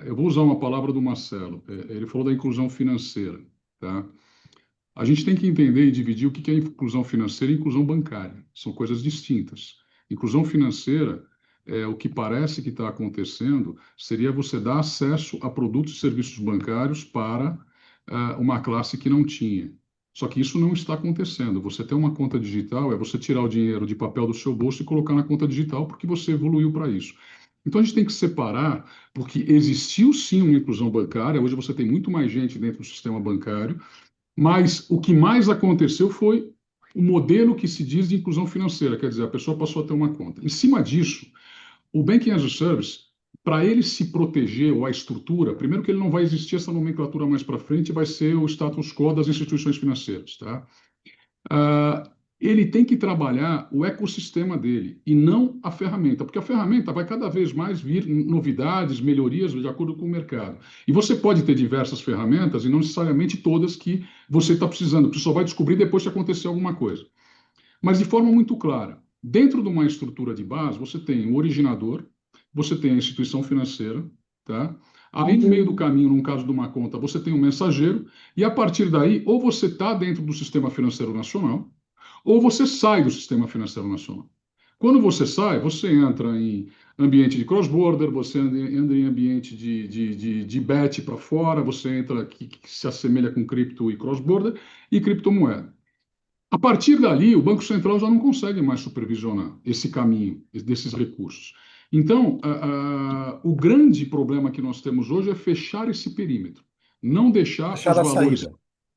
eu vou usar uma palavra do Marcelo. Ele falou da inclusão financeira, tá? A gente tem que entender e dividir o que é inclusão financeira e inclusão bancária. São coisas distintas. Inclusão financeira, o que parece que está acontecendo, seria você dar acesso a produtos e serviços bancários para uma classe que não tinha. Só que isso não está acontecendo. Você ter uma conta digital é você tirar o dinheiro de papel do seu bolso e colocar na conta digital, porque você evoluiu para isso. Então a gente tem que separar, porque existiu sim uma inclusão bancária, hoje você tem muito mais gente dentro do sistema bancário, mas o que mais aconteceu foi o modelo que se diz de inclusão financeira, quer dizer, a pessoa passou a ter uma conta. Em cima disso, o Banking as a Service, para ele se proteger, ou a estrutura, primeiro que ele não vai existir essa nomenclatura mais para frente, vai ser o status quo das instituições financeiras, tá? ele tem que trabalhar o ecossistema dele e não a ferramenta, porque a ferramenta vai cada vez mais vir novidades, melhorias de acordo com o mercado. E você pode ter diversas ferramentas e não necessariamente todas que você está precisando, você só vai descobrir depois se acontecer alguma coisa. Mas de forma muito clara, dentro de uma estrutura de base, você tem o originador, você tem a instituição financeira, tá? Aí no meio do caminho, num caso de uma conta, você tem o mensageiro, e a partir daí, ou você está dentro do sistema financeiro nacional, ou você sai do sistema financeiro nacional. Quando você sai, você entra em ambiente de cross-border, você entra em ambiente de bet para fora, você entra que se assemelha com cripto e cross-border e criptomoeda. A partir dali, o Banco Central já não consegue mais supervisionar esse caminho desses recursos. Então, o grande problema que nós temos hoje é fechar esse perímetro, não deixar os Fechar a valores, saída.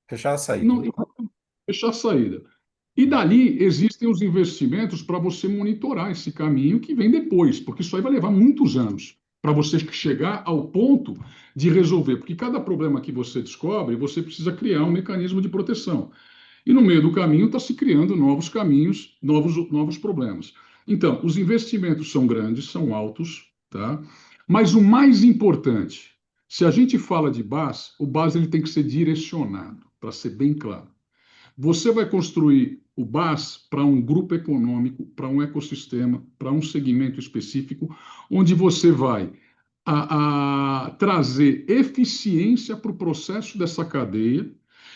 Fechar a saída. não, fechar a saída. E dali existem os investimentos para você monitorar esse caminho que vem depois, porque isso aí vai levar muitos anos para você chegar ao ponto de resolver, porque cada problema que você descobre, você precisa criar um mecanismo de proteção. E no meio do caminho está se criando novos caminhos, novos problemas. Então, os investimentos são grandes, são altos, tá? Mas o mais importante, se a gente fala de BaaS, o BaaS ele tem que ser direcionado, para ser bem claro. Você vai construir o BaaS para um grupo econômico, para um ecossistema, para um segmento específico, onde você vai trazer eficiência para o processo dessa cadeia,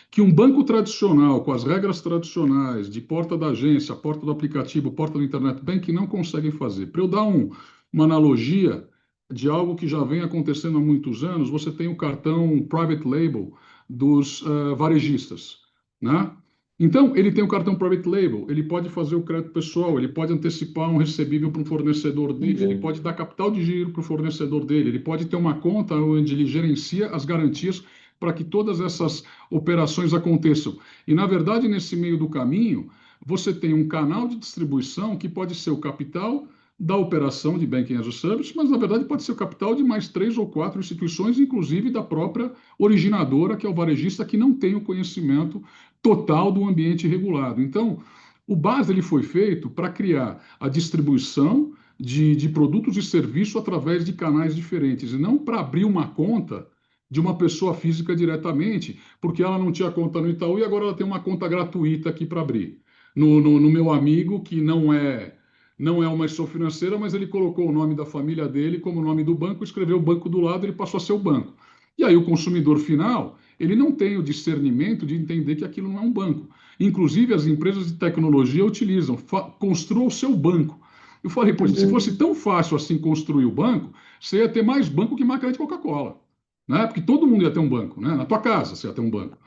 que um banco tradicional, com as regras tradicionais de porta da agência, porta do aplicativo, porta do internet banking, não conseguem fazer. Para eu dar uma analogia de algo que já vem acontecendo há muitos anos, você tem o cartão private label dos varejistas, né? Então, ele tem o cartão private label, ele pode fazer o crédito pessoal, ele pode antecipar um recebível para um fornecedor dele, ele pode dar capital de giro para o fornecedor dele, ele pode ter uma conta onde ele gerencia as garantias para que todas essas operações aconteçam. E, na verdade, nesse meio do caminho, você tem um canal de distribuição que pode ser o capital da operação de Banking as a Service, mas, na verdade, pode ser o capital de mais 3 ou 4 instituições, inclusive da própria originadora, que é o varejista, que não tem o conhecimento total do ambiente regulado. Então, o BaaS ele foi feito para criar a distribuição de produtos e serviços através de canais diferentes, e não para abrir uma conta de uma pessoa física diretamente, porque ela não tinha conta no Itaú e agora ela tem uma conta gratuita aqui para abrir. No meu amigo, que não é uma instituição financeira, mas ele colocou o nome da família dele como nome do banco, escreveu o banco do lado, ele passou a ser o banco. E aí o consumidor final, ele não tem o discernimento de entender que aquilo não é um banco. Inclusive, as empresas de tecnologia utilizam, construa o seu banco. Eu falei, pois, se fosse tão fácil assim construir o banco, você ia ter mais banco que máquina de Coca-Cola, né? Porque todo mundo ia ter um banco, né? Na tua casa você ia ter um banco.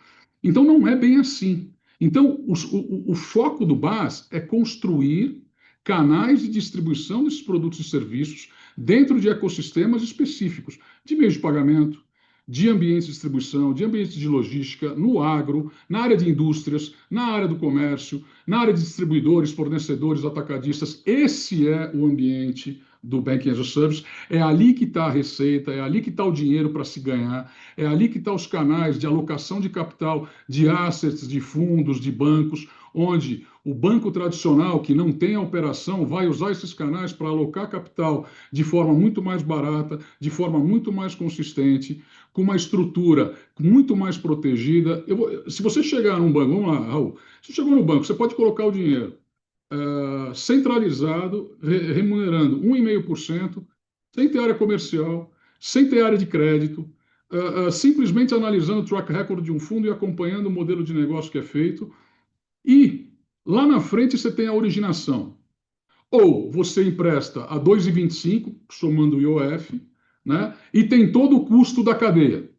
Então, não é bem assim. Então, o foco do BaaS é construir canais de distribuição desses produtos e serviços dentro de ecossistemas específicos, de meios de pagamento, de ambientes de distribuição, de ambientes de logística, no agro, na área de indústrias, na área do comércio, na área de distribuidores, fornecedores, atacadistas. Esse é o ambiente do Banking as a Service. É ali que está a receita, é ali que está o dinheiro para se ganhar, é ali que estão os canais de alocação de capital, de assets, de fundos, de bancos, onde o banco tradicional, que não tem a operação, vai usar esses canais para alocar capital de forma muito mais barata, de forma muito mais consistente, com uma estrutura muito mais protegida. Se você chegar num banco, vamos lá, Raul, se você chegou no banco, você pode colocar o dinheiro centralizado, remunerando 1,5%, sem ter área comercial, sem ter área de crédito, simplesmente analisando o track record de um fundo e acompanhando o modelo de negócio que é feito. E lá na frente você tem a originação. Ou você empresta a 2,25, somando o IOF, né? E tem todo o custo da cadeia,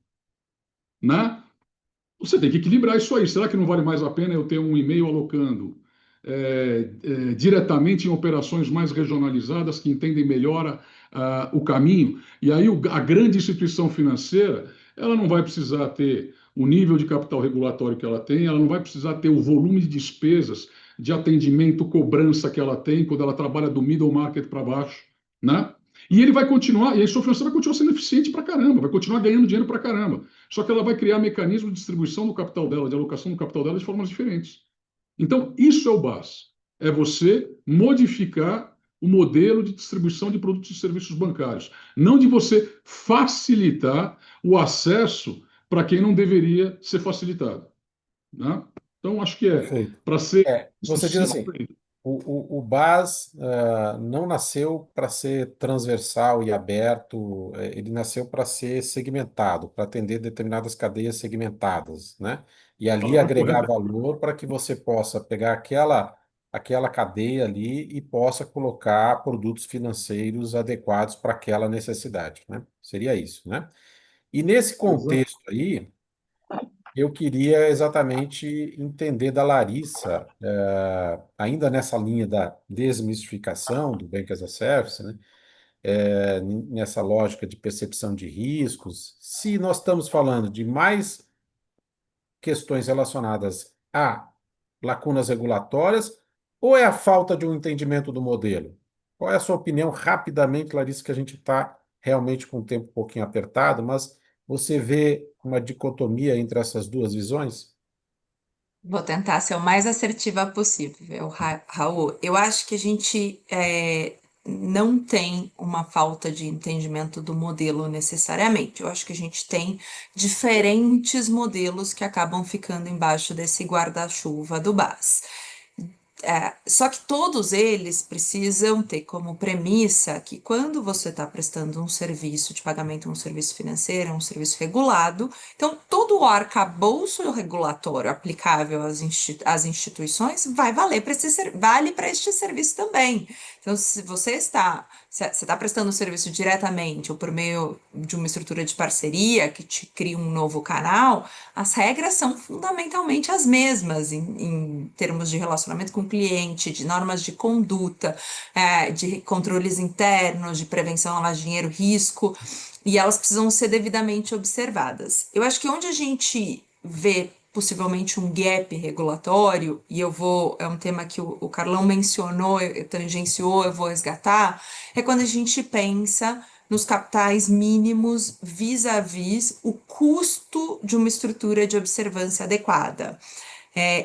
né? Você tem que equilibrar isso aí. Será que não vale mais a pena eu ter um e-mail alocando diretamente em operações mais regionalizadas que entendem melhor o caminho? E aí a grande instituição financeira, ela não vai precisar ter o nível de capital regulatório que ela tem, ela não vai precisar ter o volume de despesas de atendimento, cobrança que ela tem quando ela trabalha do middle market para baixo, né? E ele vai continuar, e a instituição financeira vai continuar sendo eficiente para caramba, vai continuar ganhando dinheiro para caramba. Só que ela vai criar mecanismos de distribuição do capital dela, de alocação do capital dela de formas diferentes. Então, isso é o BaaS. É você modificar o modelo de distribuição de produtos e serviços bancários, não de você facilitar o acesso para quem não deveria ser facilitado, né? Então, acho que Perfeito. para ser Você diz sucinto, assim, o BaaS não nasceu para ser transversal e aberto, ele nasceu para ser segmentado, para atender determinadas cadeias segmentadas, né? E a ali palavra agregar correta valor para que você possa pegar aquela cadeia ali e possa colocar produtos financeiros adequados para aquela necessidade, né? Seria isso, né? E nesse é exato. contexto aí, eu queria exatamente entender da Larissa, ainda nessa linha da desmistificação do Bank as a Service, né? Nessa lógica de percepção de riscos, se nós estamos falando de mais questões relacionadas a lacunas regulatórias ou é a falta de um entendimento do modelo? Qual é a sua opinião, rapidamente, Larissa, que a gente está realmente com o tempo um pouquinho apertado, mas você vê uma dicotomia entre essas duas visões? Vou tentar ser o mais assertiva possível, Raul. Eu acho que a gente não tem uma falta de entendimento do modelo necessariamente. Eu acho que a gente tem diferentes modelos que acabam ficando embaixo desse guarda-chuva do BAS. Só que todos eles precisam ter como premissa que quando você está prestando um serviço de pagamento, um serviço financeiro, um serviço regulado, então todo o arcabouço regulatório aplicável às instituições vai valer para vale para este serviço também. Então, se você está prestando o serviço diretamente ou por meio de uma estrutura de parceria que te cria um novo canal, as regras são fundamentalmente as mesmas em termos de relacionamento com o cliente, de normas de conduta, de controles internos, de prevenção a lavagem de dinheiro, risco, e elas precisam ser devidamente observadas. Eu acho que onde a gente vê possivelmente um gap regulatório, e é um tema que o Carlão mencionou, tangenciou, eu vou resgatar, é quando a gente pensa nos capitais mínimos vis-à-vis o custo de uma estrutura de observância adequada.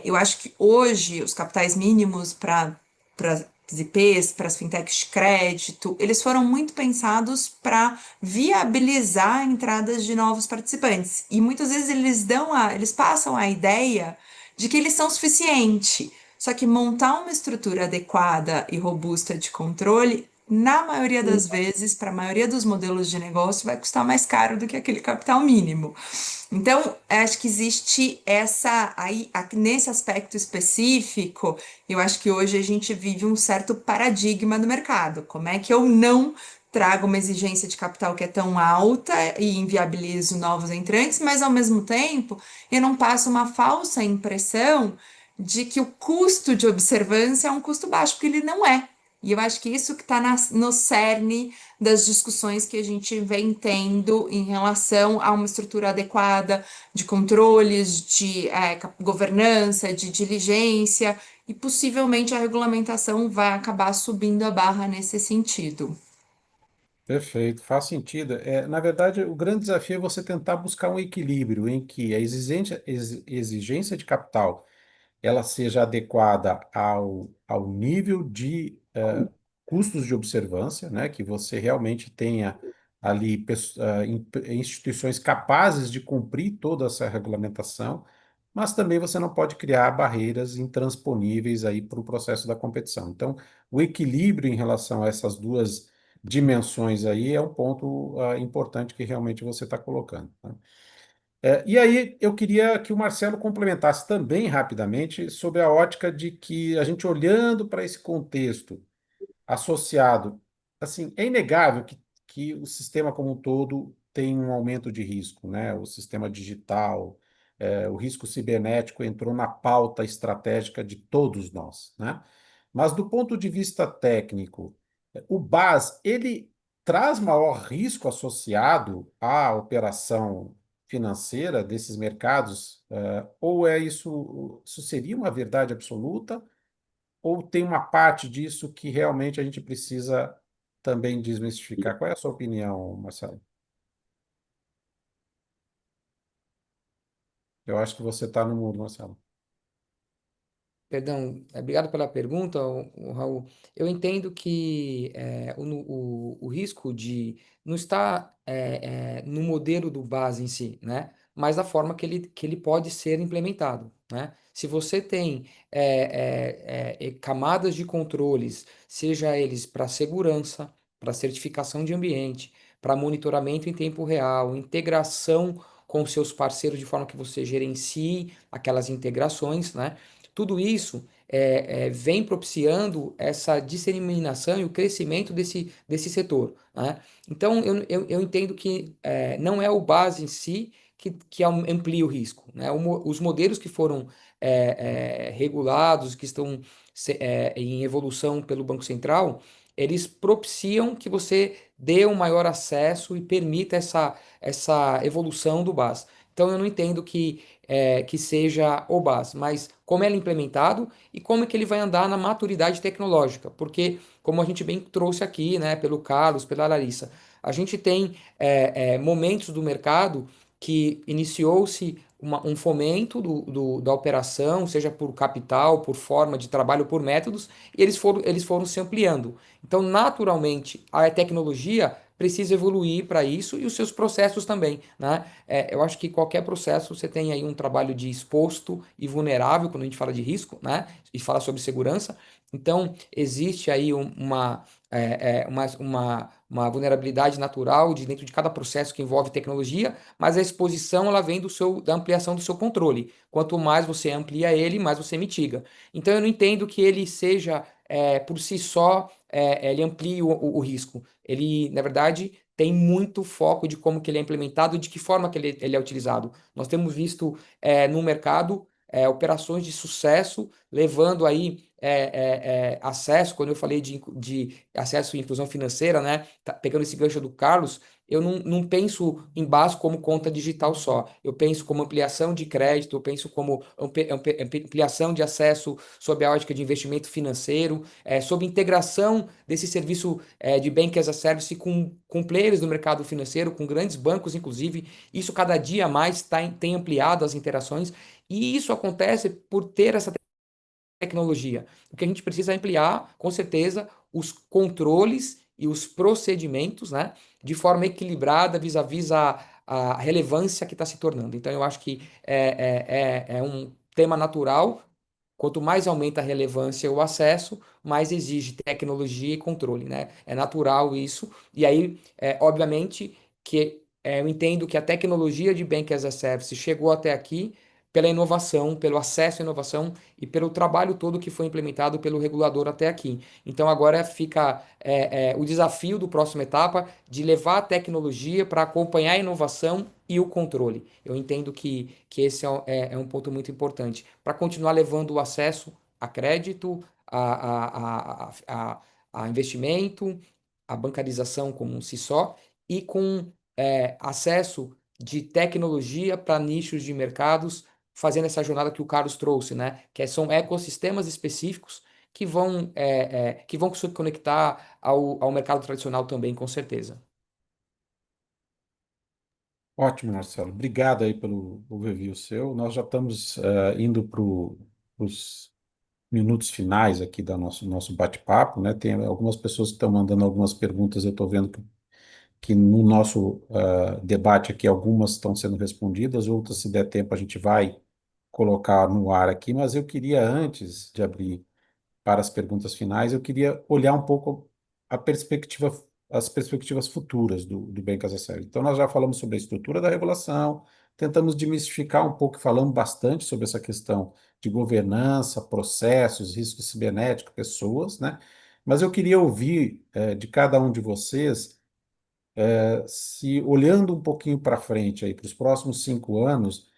Eu acho que hoje os capitais mínimos para as IPs, para as fintechs de crédito, eles foram muito pensados para viabilizar entradas de novos participantes. E muitas vezes eles passam a ideia de que eles são suficiente. Só que montar uma estrutura adequada e robusta de controle, na maioria das vezes, para a maioria dos modelos de negócio, vai custar mais caro do que aquele capital mínimo. Então, acho que existe nesse aspecto específico, eu acho que hoje a gente vive um certo paradigma no mercado. Como é que eu não trago uma exigência de capital que é tão alta e inviabilizo novos entrantes, mas ao mesmo tempo eu não passo uma falsa impressão de que o custo de observância é um custo baixo, porque ele não é. E eu acho que isso que está no cerne das discussões que a gente vem tendo em relação a uma estrutura adequada de controles, de governança, de diligência, e possivelmente a regulamentação vai acabar subindo a barra nesse sentido. Perfeito, faz sentido. Na verdade, o grande desafio é você tentar buscar um equilíbrio em que a exigência de capital ela seja adequada ao nível de custos de observância, né? Que você realmente tenha ali instituições capazes de cumprir toda essa regulamentação, mas também você não pode criar barreiras intransponíveis aí para o processo da competição. Então, o equilíbrio em relação a essas duas dimensões aí é um ponto importante que realmente você está colocando, né? E aí eu queria que o Marcelo complementasse também rapidamente sobre a ótica de que a gente olhando para esse contexto associado, assim, é inegável que o sistema como um todo tem um aumento de risco, né? O sistema digital, o risco cibernético entrou na pauta estratégica de todos nós, né? Mas do ponto de vista técnico, o BaaS, ele traz maior risco associado à operação financeira desses mercados, ou isso seria uma verdade absoluta? Ou tem uma parte disso que realmente a gente precisa também desmistificar? Qual é a sua opinião, Marcelo? Eu acho que você está no mundo, Marcelo. Perdão, obrigado pela pergunta, Raul. Eu entendo que o risco de não está no modelo do base em si, né? Mas da forma que ele pode ser implementado, né? Se você tem camadas de controles, seja eles para segurança, para certificação de ambiente, para monitoramento em tempo real, integração com seus parceiros de forma que você gerencie aquelas integrações, né? Tudo isso vem propiciando essa disseminação e o crescimento desse setor, né? Então, eu entendo que não é o base em si que amplia o risco, né? Os modelos que foram regulados, que estão em evolução pelo Banco Central, eles propiciam que você dê um maior acesso e permita essa evolução do BAS. Então, eu não entendo que seja o BAS, mas como ele é implementado e como é que ele vai andar na maturidade tecnológica. Porque, como a gente bem trouxe aqui, né, pelo Carlos, pela Larissa, a gente tem momentos do mercado que iniciou-se um fomento da operação, seja por capital, por forma de trabalho, por métodos, e eles foram se ampliando. Então, naturalmente, a tecnologia precisa evoluir para isso e os seus processos também, né? Eu acho que qualquer processo você tem aí um trabalho de exposto e vulnerável, quando a gente fala de risco, né? E fala sobre segurança. Então, existe aí uma vulnerabilidade natural dentro de cada processo que envolve tecnologia, mas a exposição ela vem da ampliação do seu controle. Quanto mais você amplia ele, mais você mitiga. Então, eu não entendo que ele seja, por si só, ele amplie o risco. Ele, na verdade, tem muito foco de como que ele é implementado e de que forma que ele é utilizado. Nós temos visto no mercado operações de sucesso, levando aí acesso, quando eu falei de acesso e inclusão financeira, né? Pegando esse gancho do Carlos, eu não penso em base como conta digital só. Eu penso como ampliação de crédito, eu penso como ampliação de acesso sob a ótica de investimento financeiro, sob integração desse serviço de Bank as a Service com players do mercado financeiro, com grandes bancos, inclusive. Isso cada dia mais tem ampliado as interações, e isso acontece por ter essa tecnologia. O que a gente precisa é ampliar, com certeza, os controles e os procedimentos, né, de forma equilibrada vis-à-vis a relevância que está se tornando. Então, eu acho que é um tema natural. Quanto mais aumenta a relevância e o acesso, mais exige tecnologia e controle, né? É natural isso. E aí, obviamente, que eu entendo que a tecnologia de Bank as a Service chegou até aqui pela inovação, pelo acesso à inovação e pelo trabalho todo que foi implementado pelo regulador até aqui. Então, agora fica o desafio do próxima etapa de levar a tecnologia para acompanhar a inovação e o controle. Eu entendo que esse é um ponto muito importante para continuar levando o acesso a crédito, a investimento, a bancarização como um si só, e com acesso de tecnologia para nichos de mercados, fazendo essa jornada que o Carlos trouxe, né? Que são ecossistemas específicos que vão se conectar ao mercado tradicional também, com certeza. Ótimo, Marcelo. Obrigado aí pelo overview seu. Nós já estamos indo para os minutos finais aqui da nosso bate-papo, né? Tem algumas pessoas que estão mandando algumas perguntas, eu estou vendo que no nosso debate aqui algumas estão sendo respondidas, outras, se der tempo, a gente vai colocar no ar aqui, mas eu queria, antes de abrir para as perguntas finais, eu queria olhar um pouco a perspectiva, as perspectivas futuras do Bank as a Service. Então, nós já falamos sobre a estrutura da regulação, tentamos desmistificar um pouco, falamos bastante sobre essa questão de governança, processos, risco cibernético, pessoas, né? Mas eu queria ouvir de cada um de vocês, se olhando um pouquinho para frente aí, para os próximos 5 anos,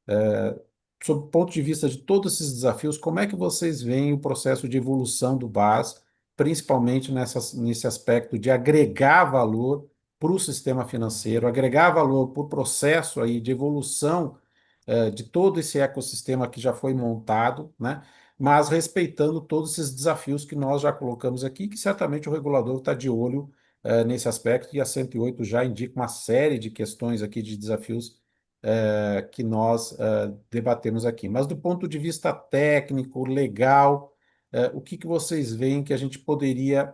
é, sob o ponto de vista de todos esses desafios, como é que vocês veem o processo de evolução do BAS, principalmente nesse aspecto de agregar valor para o sistema financeiro, agregar valor para o processo aí de evolução, de todo esse ecossistema que já foi montado, né? Mas respeitando todos esses desafios que nós já colocamos aqui, que certamente o regulador está de olho, nesse aspecto, e a 108 já indica uma série de questões aqui de desafios que nós debatemos aqui. Mas do ponto de vista técnico, legal, o que que vocês veem que a gente poderia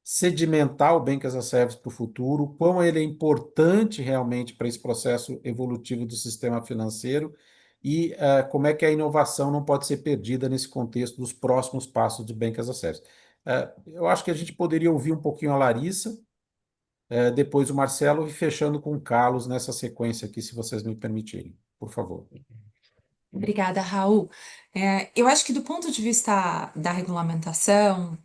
sedimentar o Bank as a Service para o futuro, quão ele é importante realmente para esse processo evolutivo do sistema financeiro e como é que a inovação não pode ser perdida nesse contexto dos próximos passos do Bank as a Service. Eu acho que a gente poderia ouvir um pouquinho a Larissa, depois o Marcelo e fechando com o Carlos nessa sequência aqui, se vocês me permitirem, por favor. Obrigada, Raul. Eu acho que do ponto de vista da regulamentação,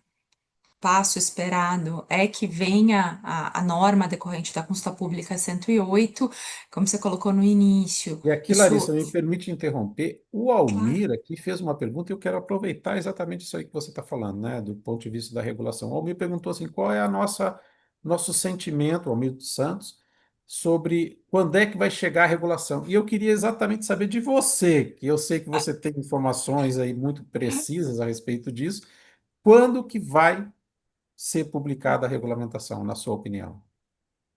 passo esperado é que venha a norma decorrente da Consulta Pública 108, como você colocou no início. E aqui, Larissa, Isso, me permite interromper. O claro. Almir aqui fez uma pergunta e eu quero aproveitar exatamente isso aí que você está falando, né, do ponto de vista da regulação. O Almir perguntou assim, qual é a nosso sentimento, Almir dos Santos, sobre quando é que vai chegar a regulação. E eu queria exatamente saber de você, que eu sei que você tem informações aí muito precisas a respeito disso, quando que vai ser publicada a regulamentação, na sua opinião?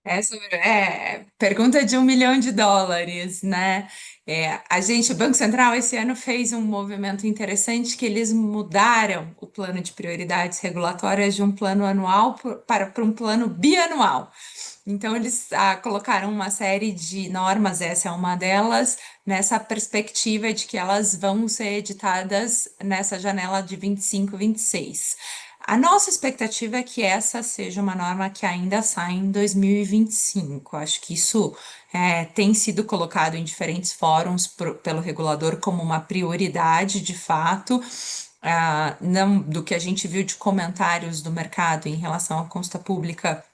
Essa é pergunta de US$ 1 milhão, né? O Banco Central esse ano fez um movimento interessante que eles mudaram o plano de prioridades regulatórias de um plano anual para um plano bianual. Então, eles colocaram uma série de normas, essa é uma delas, nessa perspectiva de que elas vão ser editadas nessa janela de 25, 26. A nossa expectativa é que essa seja uma norma que ainda sai em 2025. Acho que isso tem sido colocado em diferentes fóruns pelo regulador como uma prioridade de fato. Não, do que a gente viu de comentários do mercado em relação à consulta pública,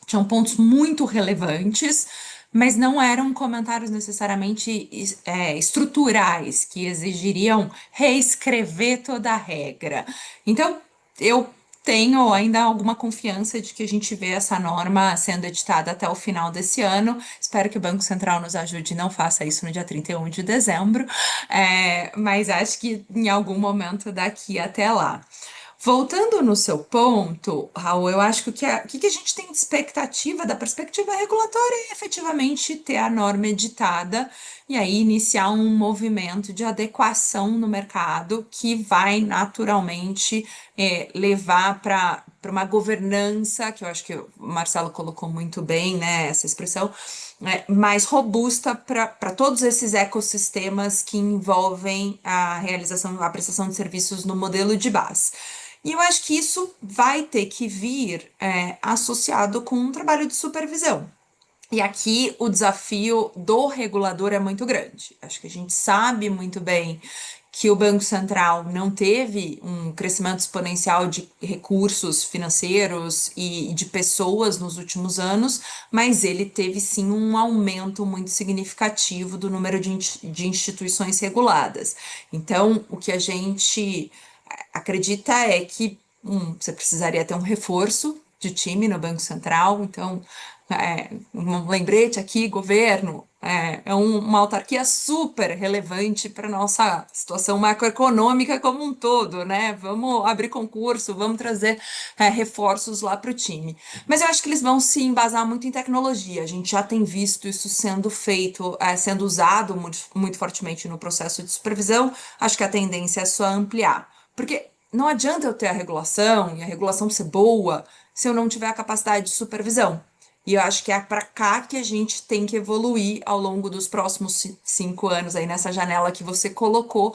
tinham pontos muito relevantes, mas não eram comentários necessariamente estruturais, que exigiriam reescrever toda a regra. Então, eu tenho ainda alguma confiança de que a gente vê essa norma sendo editada até o final desse ano. Espero que o Banco Central nos ajude e não faça isso no dia 31 de dezembro, mas acho que em algum momento daqui até lá. Voltando no seu ponto, Raul, eu acho que o que a gente tem de expectativa da perspectiva regulatória é efetivamente ter a norma editada e aí iniciar um movimento de adequação no mercado que vai naturalmente levar para uma governança, que eu acho que o Marcelo colocou muito bem, né, essa expressão, mais robusta para todos esses ecossistemas que envolvem a realização, a prestação de serviços no modelo de base. E eu acho que isso vai ter que vir associado com um trabalho de supervisão. E aqui o desafio do regulador é muito grande. Acho que a gente sabe muito bem que o Banco Central não teve um crescimento exponencial de recursos financeiros e de pessoas nos últimos anos, mas ele teve sim um aumento muito significativo do número de instituições reguladas. Então, o que a gente acredita é que você precisaria ter um reforço de time no Banco Central, então um lembrete aqui, governo, uma autarquia super relevante para a nossa situação macroeconômica como um todo, né? Vamos abrir concurso, vamos trazer reforços lá para o time. Mas eu acho que eles vão se embasar muito em tecnologia. A gente já tem visto isso sendo feito, sendo usado muito, muito fortemente no processo de supervisão. Acho que a tendência é só ampliar. Porque não adianta eu ter a regulação e a regulação ser boa se eu não tiver a capacidade de supervisão. E eu acho que é para cá que a gente tem que evoluir ao longo dos próximos 5 anos, aí nessa janela que você colocou,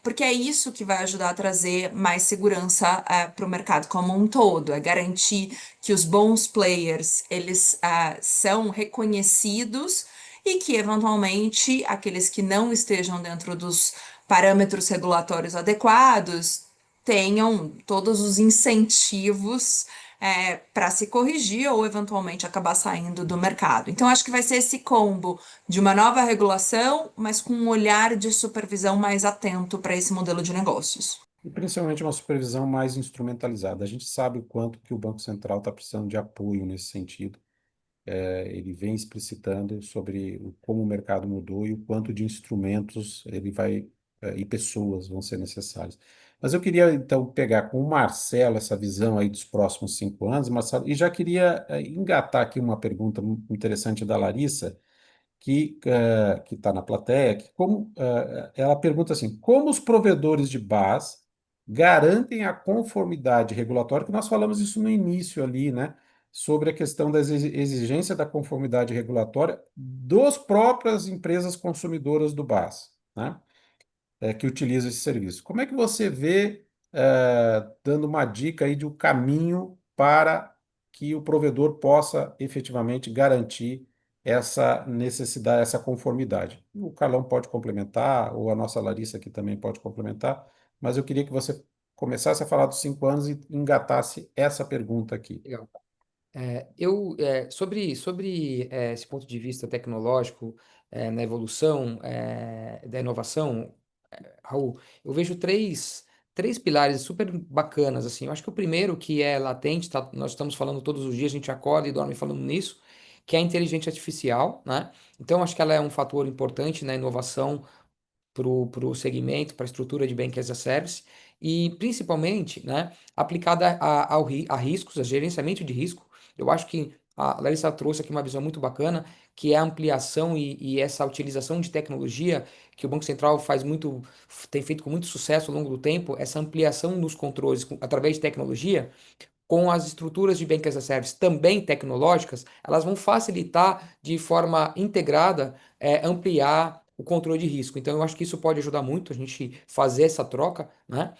porque é isso que vai ajudar a trazer mais segurança para o mercado como um todo, é garantir que os bons players, eles são reconhecidos e que, eventualmente, aqueles que não estejam dentro dos parâmetros regulatórios adequados tenham todos os incentivos para se corrigir ou eventualmente acabar saindo do mercado. Então, acho que vai ser esse combo de uma nova regulação, mas com um olhar de supervisão mais atento para esse modelo de negócios. E principalmente uma supervisão mais instrumentalizada. A gente sabe o quanto que o Banco Central está precisando de apoio nesse sentido. Ele vem explicitando sobre como o mercado mudou e o quanto de instrumentos ele vai, e pessoas vão ser necessárias. Mas eu queria, então, pegar com o Marcelo essa visão aí dos próximos 5 anos, Marcelo, e já queria engatar aqui uma pergunta interessante da Larissa, que está na plateia, ela pergunta assim, como os provedores de BaaS garantem a conformidade regulatória, que nós falamos isso no início ali, né? Sobre a questão da exigência da conformidade regulatória das próprias empresas consumidoras do BaaS, né? Que utilizam esse serviço. Como é que você vê, dando uma dica aí de um caminho para que o provedor possa efetivamente garantir essa necessidade, essa conformidade? O Carlão pode complementar, ou a nossa Larissa aqui também pode complementar, mas eu queria que você começasse a falar dos 5 anos e engatasse essa pergunta aqui. Legal. Sobre esse ponto de vista tecnológico, na evolução da inovação, Raul, eu vejo três pilares super bacanas, assim. Eu acho que o primeiro, que é latente, nós estamos falando todos os dias, a gente acorda e dorme falando nisso, que é a inteligência artificial, né? Então, acho que ela é um fator importante na inovação para o segmento, para a estrutura de Bank as a Service, e principalmente, né, aplicada a riscos, a gerenciamento de risco. Eu acho que a Larissa trouxe aqui uma visão muito bacana, que é a ampliação e essa utilização de tecnologia que o Banco Central tem feito com muito sucesso ao longo do tempo, essa ampliação dos controles através de tecnologia, com as estruturas de Bank as a Service também tecnológicas, elas vão facilitar de forma integrada, ampliar o controle de risco. Então, eu acho que isso pode ajudar muito a gente fazer essa troca, né?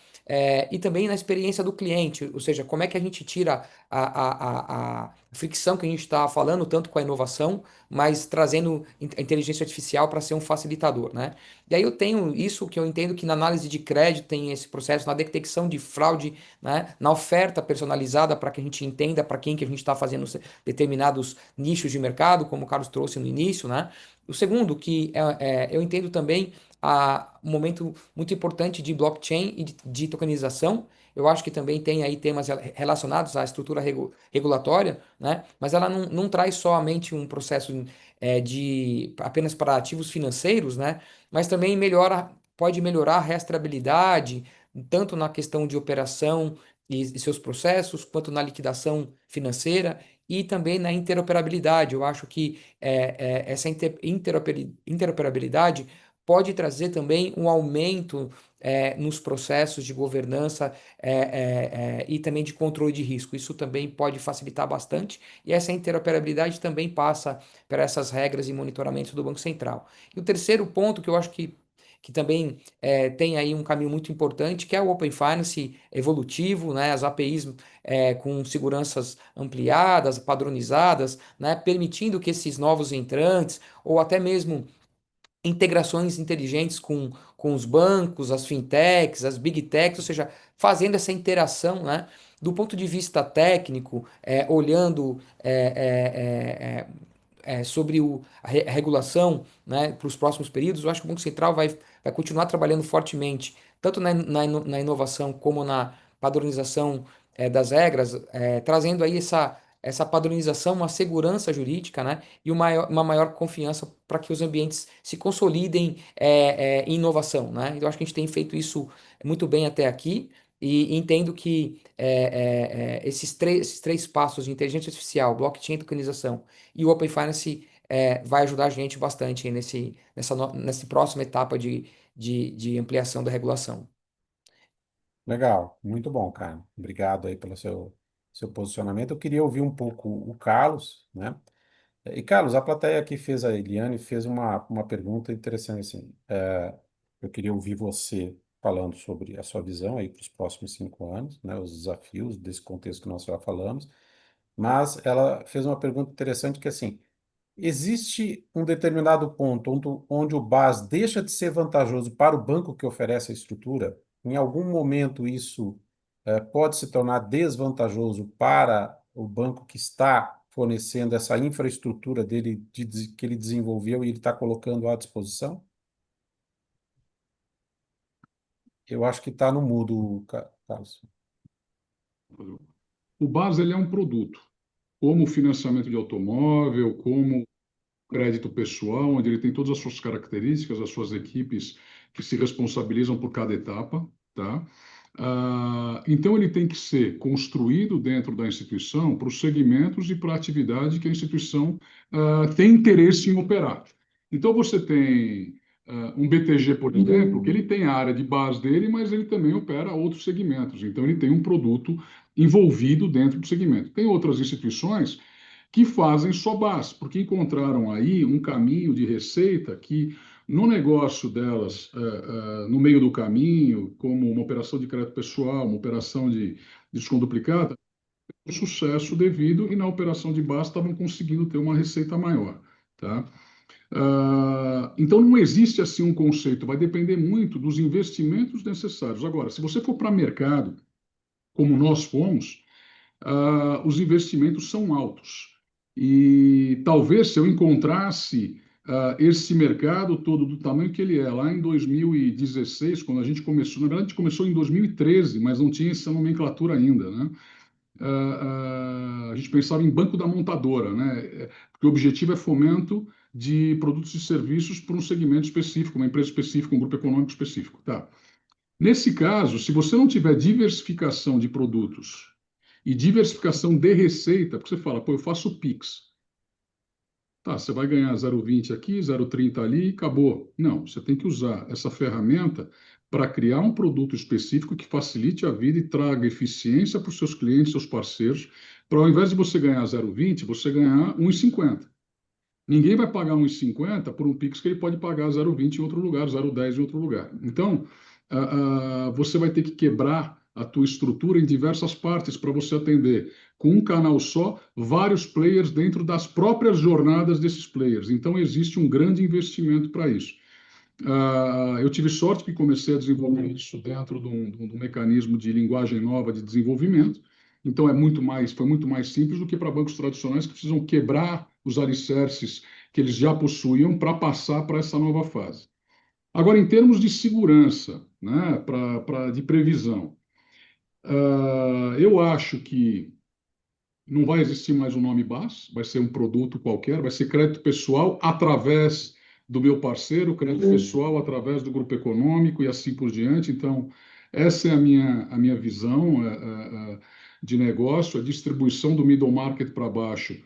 E também na experiência do cliente, ou seja, como é que a gente tira a fricção que a gente está falando, tanto com a inovação, mas trazendo a inteligência artificial para ser um facilitador, né? E aí eu tenho isso que eu entendo que na análise de crédito tem esse processo, na detecção de fraude, né, na oferta personalizada para que a gente entenda para quem que a gente está fazendo determinados nichos de mercado, como o Carlos trouxe no início, né? O segundo, que eu entendo também um momento muito importante de blockchain e de tokenização. Eu acho que também tem aí temas relacionados à estrutura regulatória, né? Mas ela não traz somente um processo apenas para ativos financeiros, né? Mas também pode melhorar a rastreabilidade, tanto na questão de operação e seus processos, quanto na liquidação financeira e também na interoperabilidade. Eu acho que essa interoperabilidade pode trazer também um aumento nos processos de governança e também de controle de risco. Isso também pode facilitar bastante, e essa interoperabilidade também passa por essas regras e monitoramento do Banco Central. E o terceiro ponto que eu acho que também tem aí um caminho muito importante, que é o Open Finance evolutivo, né? As APIs com seguranças ampliadas, padronizadas, né? Permitindo que esses novos entrantes, ou até mesmo integrações inteligentes com os bancos, as fintechs, as big techs, ou seja, fazendo essa interação, né? Do ponto de vista técnico, olhando sobre a regulação, né, para os próximos períodos, eu acho que o Banco Central vai continuar trabalhando fortemente, tanto na inovação como na padronização das regras, trazendo aí essa padronização, uma segurança jurídica, né, e uma maior confiança para que os ambientes se consolidem em inovação, né? Então, eu acho que a gente tem feito isso muito bem até aqui. E entendo que esses três passos de inteligência artificial, blockchain, tokenização e o Open Finance vai ajudar a gente bastante aí nessa próxima etapa de ampliação da regulação. Legal, muito bom, cara. Obrigado aí pelo seu posicionamento. Eu queria ouvir um pouco o Carlos, né? E, Carlos, a plateia que fez a Eliane fez uma pergunta interessante, assim. Eu queria ouvir você falando sobre a sua visão aí para os próximos 5 anos, né? Os desafios desse contexto que nós já falamos. Mas ela fez uma pergunta interessante que, assim, existe um determinado ponto onde o BaaS deixa de ser vantajoso para o banco que oferece a estrutura? Em algum momento isso pode se tornar desvantajoso para o banco que está fornecendo essa infraestrutura dele que ele desenvolveu e ele está colocando à disposição? Eu acho que está no mudo, Carlos. O BaaS ele é um produto, como o financiamento de automóvel, como crédito pessoal, onde ele tem todas as suas características, as suas equipes que se responsabilizam por cada etapa, tá? Então, ele tem que ser construído dentro da instituição para os segmentos e para a atividade que a instituição tem interesse em operar. Então, você tem um BTG, por exemplo, que ele tem a área de base dele, mas ele também opera outros segmentos. Então, ele tem um produto envolvido dentro do segmento. Tem outras instituições que fazem só base, porque encontraram aí um caminho de receita que, no negócio delas, no meio do caminho, como uma operação de crédito pessoal, uma operação de desconto duplicado, o sucesso devido e na operação de base estavam conseguindo ter uma receita maior, tá? Então não existe assim um conceito, vai depender muito dos investimentos necessários. Agora, se você for para mercado, como nós fomos, os investimentos são altos. E talvez se eu encontrasse esse mercado todo do tamanho que ele é, lá em 2016, quando a gente começou, na verdade a gente começou em 2013, mas não tinha essa nomenclatura ainda, né? A gente pensava em banco da montadora, né? Porque o objetivo é fomento de produtos e serviços para um segmento específico, uma empresa específica, um grupo econômico específico. Tá. Nesse caso, se você não tiver diversificação de produtos e diversificação de receita, porque você fala, pô, eu faço Pix. Tá, você vai ganhar 0,20 aqui, 0,30 ali e acabou. Não, você tem que usar essa ferramenta para criar um produto específico que facilite a vida e traga eficiência para os seus clientes, seus parceiros, para ao invés de você ganhar 0,20, você ganhar 1,50. Ninguém vai pagar 1,50 por um Pix que ele pode pagar 0,20 em outro lugar, 0,10 em outro lugar. Então, você vai ter que quebrar a tua estrutura em diversas partes para você atender com um canal só vários players dentro das próprias jornadas desses players. Então, existe um grande investimento para isso. Eu tive sorte que comecei a desenvolver isso dentro de um mecanismo de linguagem nova de desenvolvimento. Então foi muito mais simples do que para bancos tradicionais que precisam quebrar os alicerces que eles já possuíam para passar para essa nova fase. Agora, em termos de segurança, né, de previsão, eu acho que não vai existir mais o nome BAS, vai ser um produto qualquer, vai ser crédito pessoal através do meu parceiro, crédito pessoal através do grupo econômico e assim por diante. Então, essa é a minha visão de negócio. A distribuição do middle market para baixo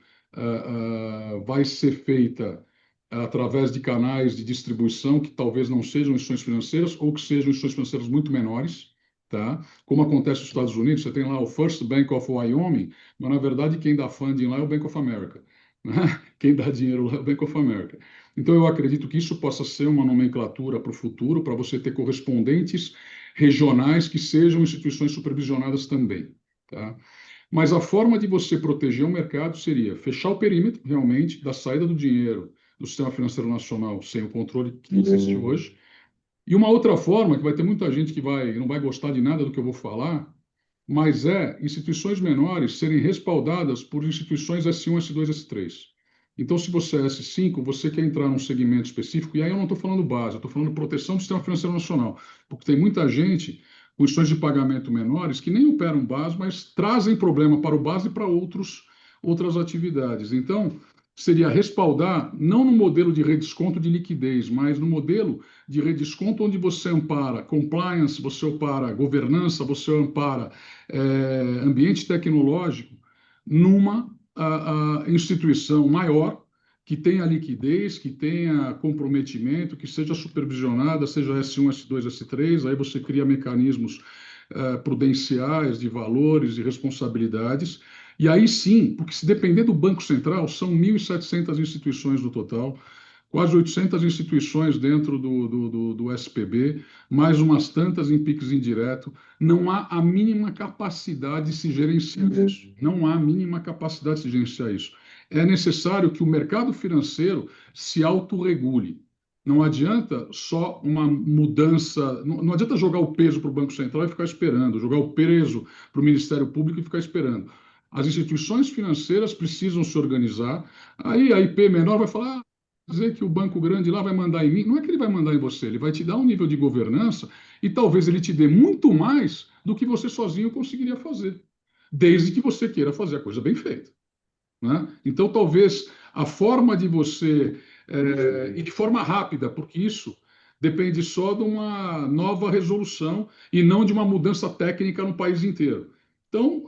vai ser feita através de canais de distribuição que talvez não sejam instituições financeiras ou que sejam instituições financeiras muito menores, tá? Como acontece nos Estados Unidos, você tem lá o First Bank of Wyoming, mas, na verdade, quem dá funding lá é o Bank of America. Né? Quem dá dinheiro lá é o Bank of America. Então, eu acredito que isso possa ser uma nomenclatura para o futuro, para você ter correspondentes regionais que sejam instituições supervisionadas também. Tá? Mas a forma de você proteger o mercado seria fechar o perímetro, realmente, da saída do dinheiro do sistema financeiro nacional sem o controle que existe hoje. E uma outra forma, que vai ter muita gente que não vai gostar de nada do que eu vou falar, mas instituições menores serem respaldadas por instituições S1, S2, S3. Então, se você é S5, você quer entrar num segmento específico, e aí eu não estou falando base, eu estou falando proteção do sistema financeiro nacional, porque tem muita gente com instituições de pagamento menores que nem operam base, mas trazem problema para o base e para outras atividades. Então, seria respaldar, não no modelo de redesconto de liquidez, mas no modelo de redesconto onde você ampara compliance, você ampara governança, você ampara ambiente tecnológico numa instituição maior que tenha liquidez, que tenha comprometimento, que seja supervisionada, seja S1, S2, S3, aí você cria mecanismos prudenciais de valores e responsabilidades, e aí sim, porque se depender do Banco Central, são 1.700 instituições no total, quase 800 instituições dentro do SPB, mais umas tantas em PIX indireto. Não há a mínima capacidade de se gerenciar isso. Não há a mínima capacidade de se gerenciar isso. É necessário que o mercado financeiro se autorregule. Não adianta só uma mudança, não adianta jogar o peso para o Banco Central e ficar esperando, jogar o peso para o Ministério Público e ficar esperando. As instituições financeiras precisam se organizar. Aí a IP menor vai falar, dizer que o banco grande lá vai mandar em mim. Não é que ele vai mandar em você, ele vai te dar um nível de governança e talvez ele te dê muito mais do que você sozinho conseguiria fazer, desde que você queira fazer a coisa bem feita. Né? Então, talvez a forma de você, e de forma rápida, porque isso depende só de uma nova resolução e não de uma mudança técnica no país inteiro. Então,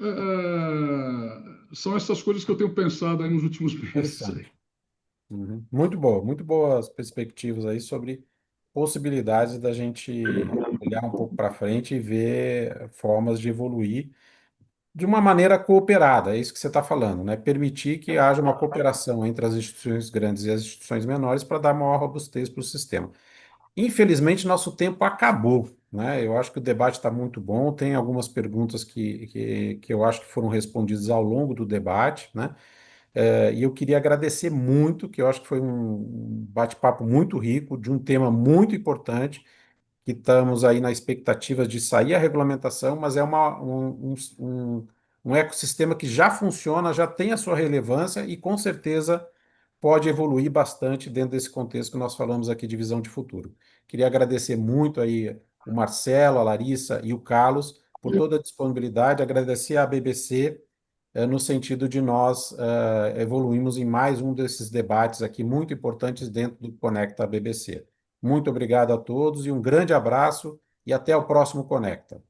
são essas coisas que eu tenho pensado aí nos últimos meses. Interessante. Uhum. Muito boas perspectivas aí sobre possibilidades da gente olhar um pouco para frente e ver formas de evoluir de uma maneira cooperada, é isso que você está falando, né? Permitir que haja uma cooperação entre as instituições grandes e as instituições menores para dar maior robustez para o sistema. Infelizmente, nosso tempo acabou, né? Eu acho que o debate está muito bom, tem algumas perguntas que eu acho que foram respondidas ao longo do debate, né? E eu queria agradecer muito, que eu acho que foi um bate-papo muito rico, de um tema muito importante, que estamos aí na expectativa de sair a regulamentação, mas é um ecossistema que já funciona, já tem a sua relevância e com certeza pode evoluir bastante dentro desse contexto que nós falamos aqui de visão de futuro. Queria agradecer muito aí o Marcelo, a Larissa e o Carlos por toda a disponibilidade, agradecer à BBC no sentido de nós evoluirmos em mais um desses debates aqui muito importantes dentro do Conecta BBC. Muito obrigado a todos e um grande abraço e até o próximo Conecta.